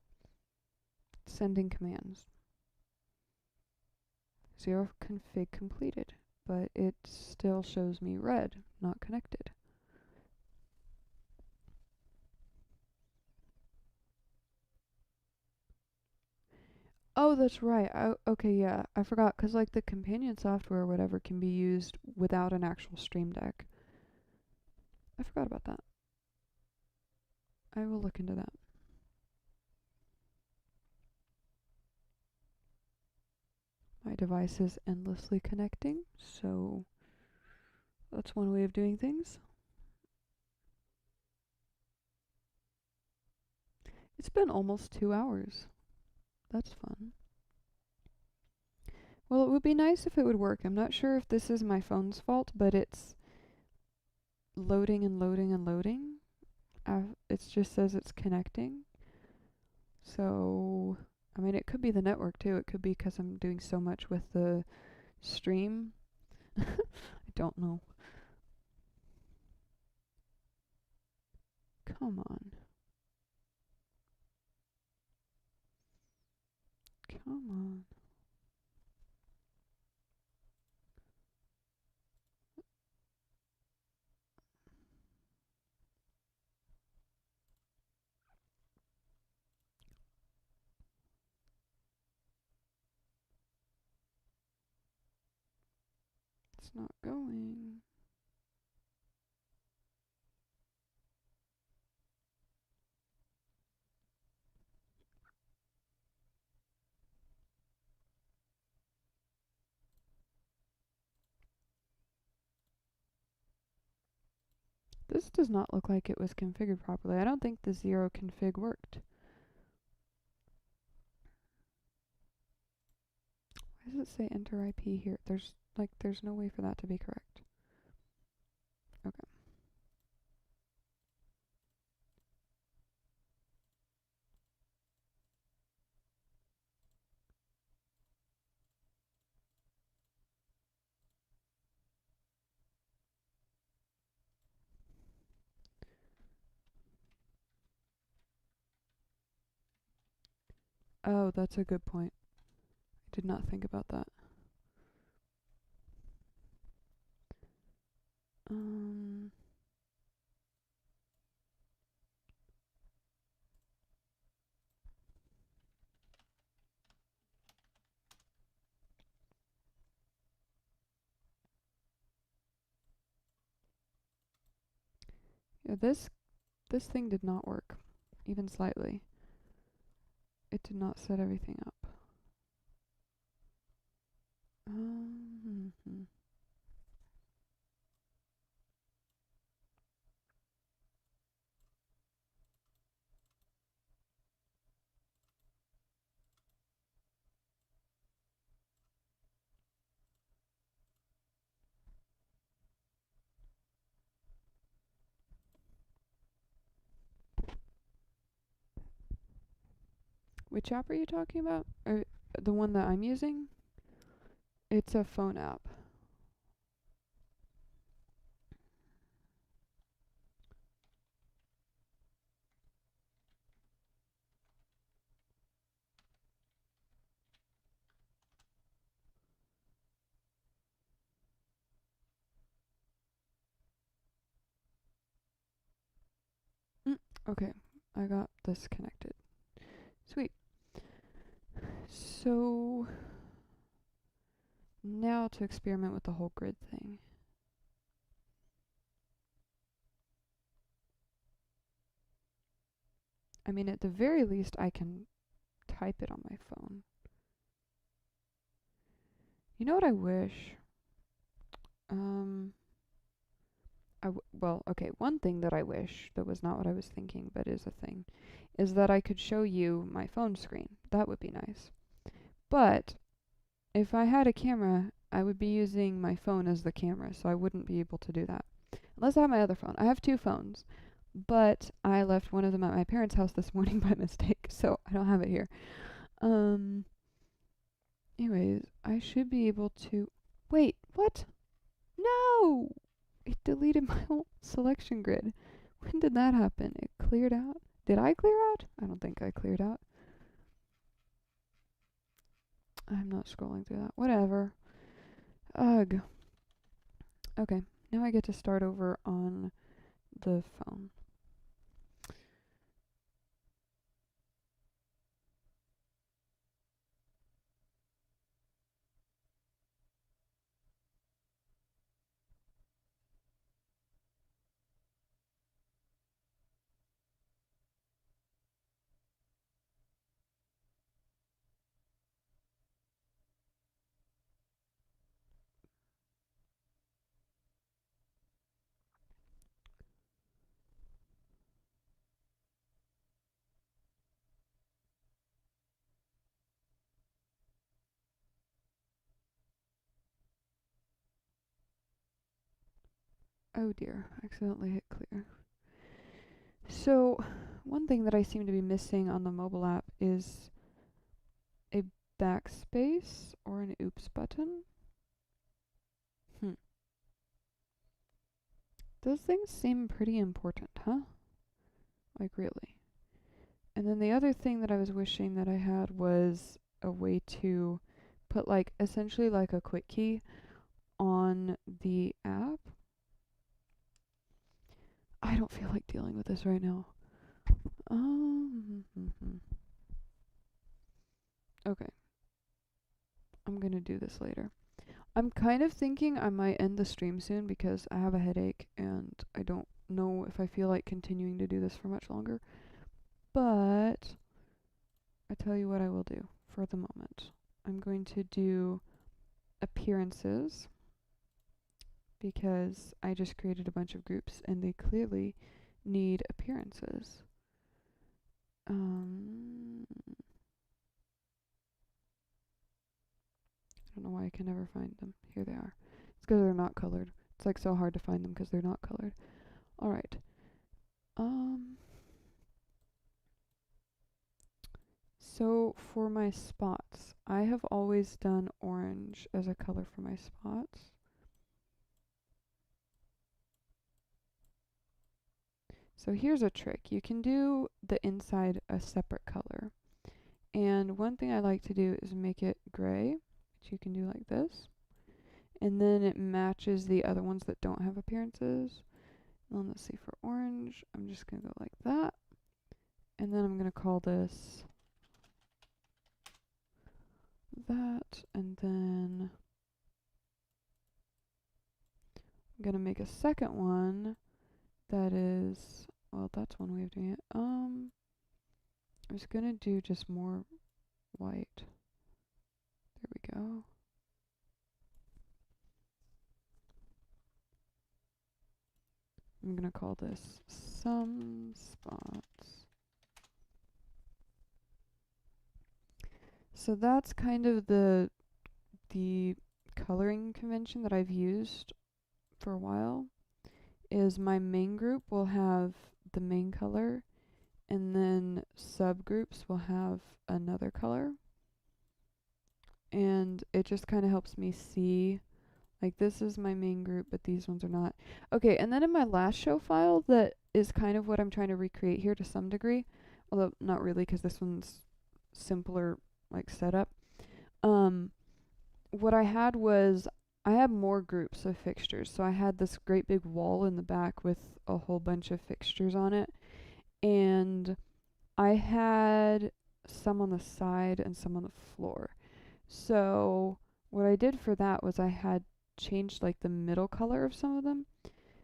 Sending commands. 0 config completed. But it still shows me red, not connected. Oh, that's right. Okay, yeah. I forgot, because like the companion software or whatever can be used without an actual Stream Deck. I forgot about that. I will look into that. My device is endlessly connecting, so that's one way of doing things. It's been almost 2 hours. That's fun. Well, it would be nice if it would work. I'm not sure if this is my phone's fault, but it's loading and loading and loading. It just says it's connecting. So, I mean, it could be the network too. It could be because I'm doing so much with the stream. I don't know. Come on. Come on. It's not going. This does not look like it was configured properly. I don't think the 0 config worked. Why does it say enter IP here? There's no way for that to be correct. Okay. Oh, that's a good point. I did not think about that. Um, yeah, this thing did not work, even slightly. It did not set everything up. Hmm. Which app are you talking about? Or the one that I'm using? It's a phone app. Mm, okay, I got this connected. Sweet. So now to experiment with the whole grid thing. I mean, at the very least, I can type it on my phone. You know what I wish? Um, well, okay, one thing that I wish that was not what I was thinking, but is a thing, is that I could show you my phone screen. That would be nice. But if I had a camera, I would be using my phone as the camera, so I wouldn't be able to do that. Unless I have my other phone. I have two phones, but I left one of them at my parents' house this morning by mistake, so I don't have it here. Um, anyways, I should be able to. Wait, what? No! It deleted my whole selection grid. When did that happen? It cleared out? Did I clear out? I don't think I cleared out. I'm not scrolling through that. Whatever. Ugh. Okay, now I get to start over on the phone. Oh dear, accidentally hit clear. So, one thing that I seem to be missing on the mobile app is a backspace or an oops button. Hmm. Those things seem pretty important, huh? Like, really. And then the other thing that I was wishing that I had was a way to put, like, essentially like a quick key on the app. I don't feel like dealing with this right now. Okay. I'm gonna do this later. I'm kind of thinking I might end the stream soon because I have a headache and I don't know if I feel like continuing to do this for much longer. But I tell you what I will do for the moment. I'm going to do appearances because I just created a bunch of groups and they clearly need appearances. I don't know why I can never find them. Here they are. It's because they're not colored. It's like so hard to find them because they're not colored. Alright. So for my spots, I have always done orange as a color for my spots. So here's a trick. You can do the inside a separate color. And one thing I like to do is make it gray, which you can do like this. And then it matches the other ones that don't have appearances. And then let's see, for orange, I'm just going to go like that. And then I'm going to call this that. And then I'm going to make a second one that is, well, that's one way of doing it. I'm just going to do just more white. There we go. I'm going to call this some spots. So that's kind of the coloring convention that I've used for a while. Is my main group will have the main color, and then subgroups will have another color. And it just kind of helps me see, like, this is my main group, but these ones are not. Okay, and then in my last show file, that is kind of what I'm trying to recreate here to some degree, although not really, because this one's simpler, like, setup. What I had was, I had more groups of fixtures. So I had this great big wall in the back with a whole bunch of fixtures on it. And I had some on the side and some on the floor. So what I did for that was I had changed like the middle color of some of them.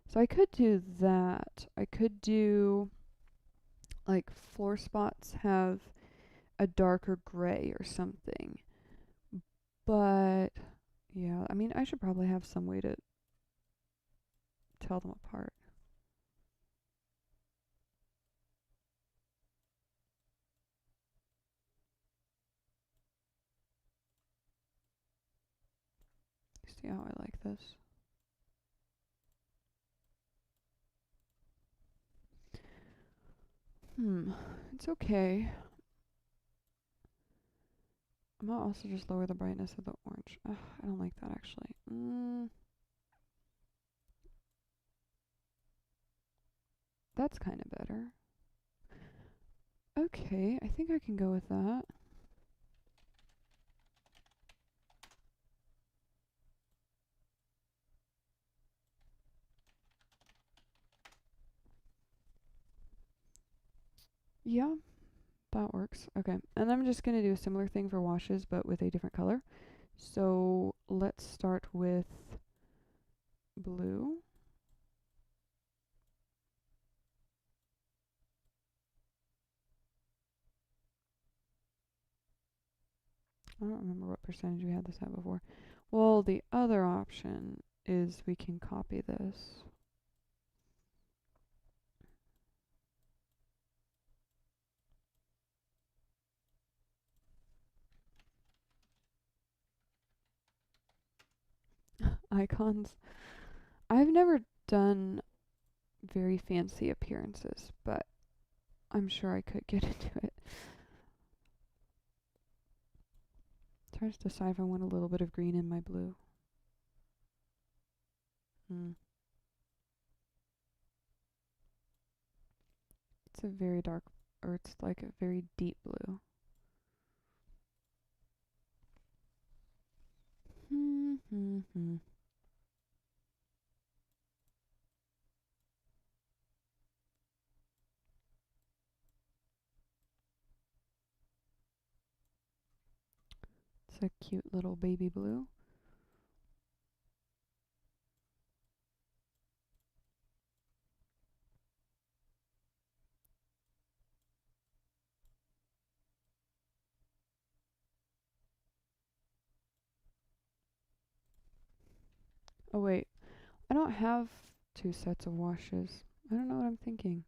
So I could do that. I could do like floor spots have a darker gray or something. But yeah, I mean, I should probably have some way to tell them apart. See how I like this. It's okay. I might also just lower the brightness of the orange. Ugh, I don't like that actually. That's kind of better. Okay, I think I can go with that. Yeah, that works. Okay, and I'm just going to do a similar thing for washes, but with a different color. So let's start with blue. I don't remember what percentage we had this at before. Well, the other option is we can copy this. Icons. I've never done very fancy appearances, but I'm sure I could get into it. Trying to decide if I want a little bit of green in my blue. It's a very dark, or it's like a very deep blue. It's a cute little baby blue. Oh wait, I don't have two sets of washes. I don't know what I'm thinking.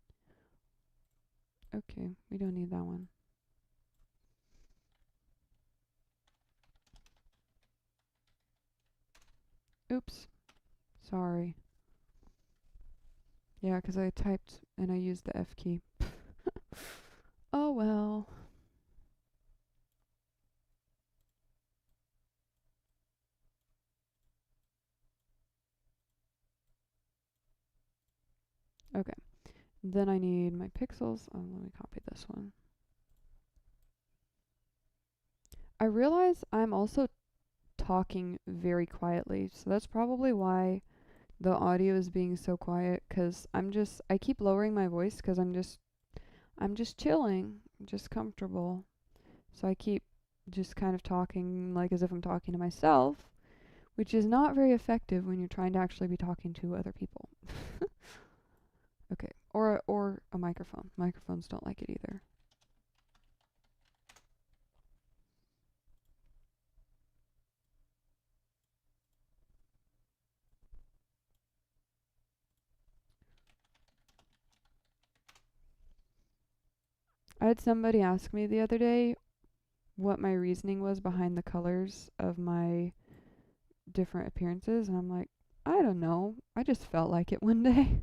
Okay, we don't need that one. Oops. Sorry. Yeah, 'cause I typed and I used the F key. Oh well. Okay. Then I need my pixels. Oh, let me copy this one. I realize I'm also talking very quietly, so that's probably why the audio is being so quiet, 'cause I keep lowering my voice 'cause I'm just chilling, just comfortable. So I keep just kind of talking like as if I'm talking to myself, which is not very effective when you're trying to actually be talking to other people. Okay. Or a microphone. Microphones don't like it either. I had somebody ask me the other day what my reasoning was behind the colors of my different appearances, and I'm like, I don't know. I just felt like it one day.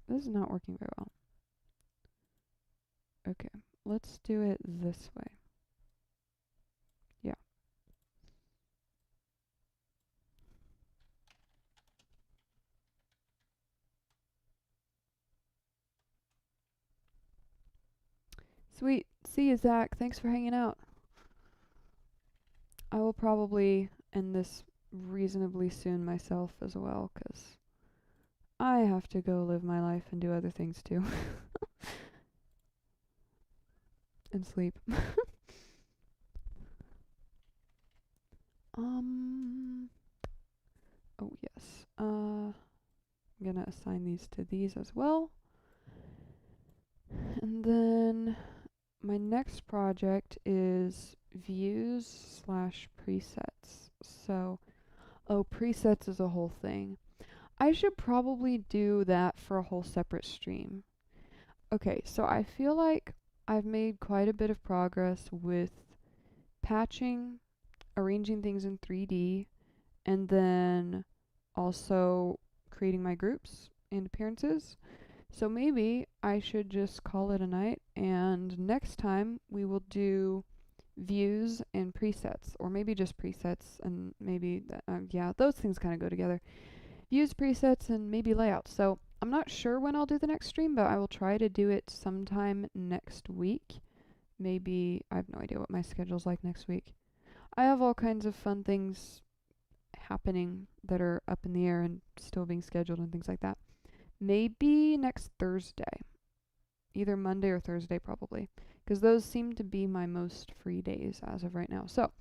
This is not working very well. Okay, let's do it this way. Yeah. Sweet. See you, Zach. Thanks for hanging out. I will probably end this reasonably soon myself as well, 'cause I have to go live my life and do other things too. And sleep. um. Oh, yes. I'm gonna assign these to these as well. And then my next project is views slash presets. So, oh, presets is a whole thing. I should probably do that for a whole separate stream. Okay, so I feel like I've made quite a bit of progress with patching, arranging things in 3D, and then also creating my groups and appearances. So maybe I should just call it a night, and next time we will do views and presets, or maybe just presets, and maybe, yeah, those things kind of go together. Views, presets, and maybe layouts. So I'm not sure when I'll do the next stream, but I will try to do it sometime next week. Maybe, I have no idea what my schedule's like next week. I have all kinds of fun things happening that are up in the air and still being scheduled and things like that. Maybe next Thursday. Either Monday or Thursday, probably. Because those seem to be my most free days as of right now. So,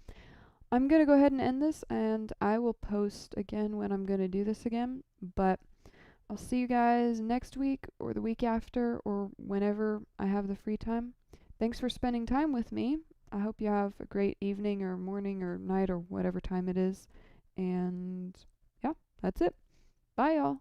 I'm going to go ahead and end this, and I will post again when I'm going to do this again. But I'll see you guys next week or the week after or whenever I have the free time. Thanks for spending time with me. I hope you have a great evening or morning or night or whatever time it is. And yeah, that's it. Bye, y'all.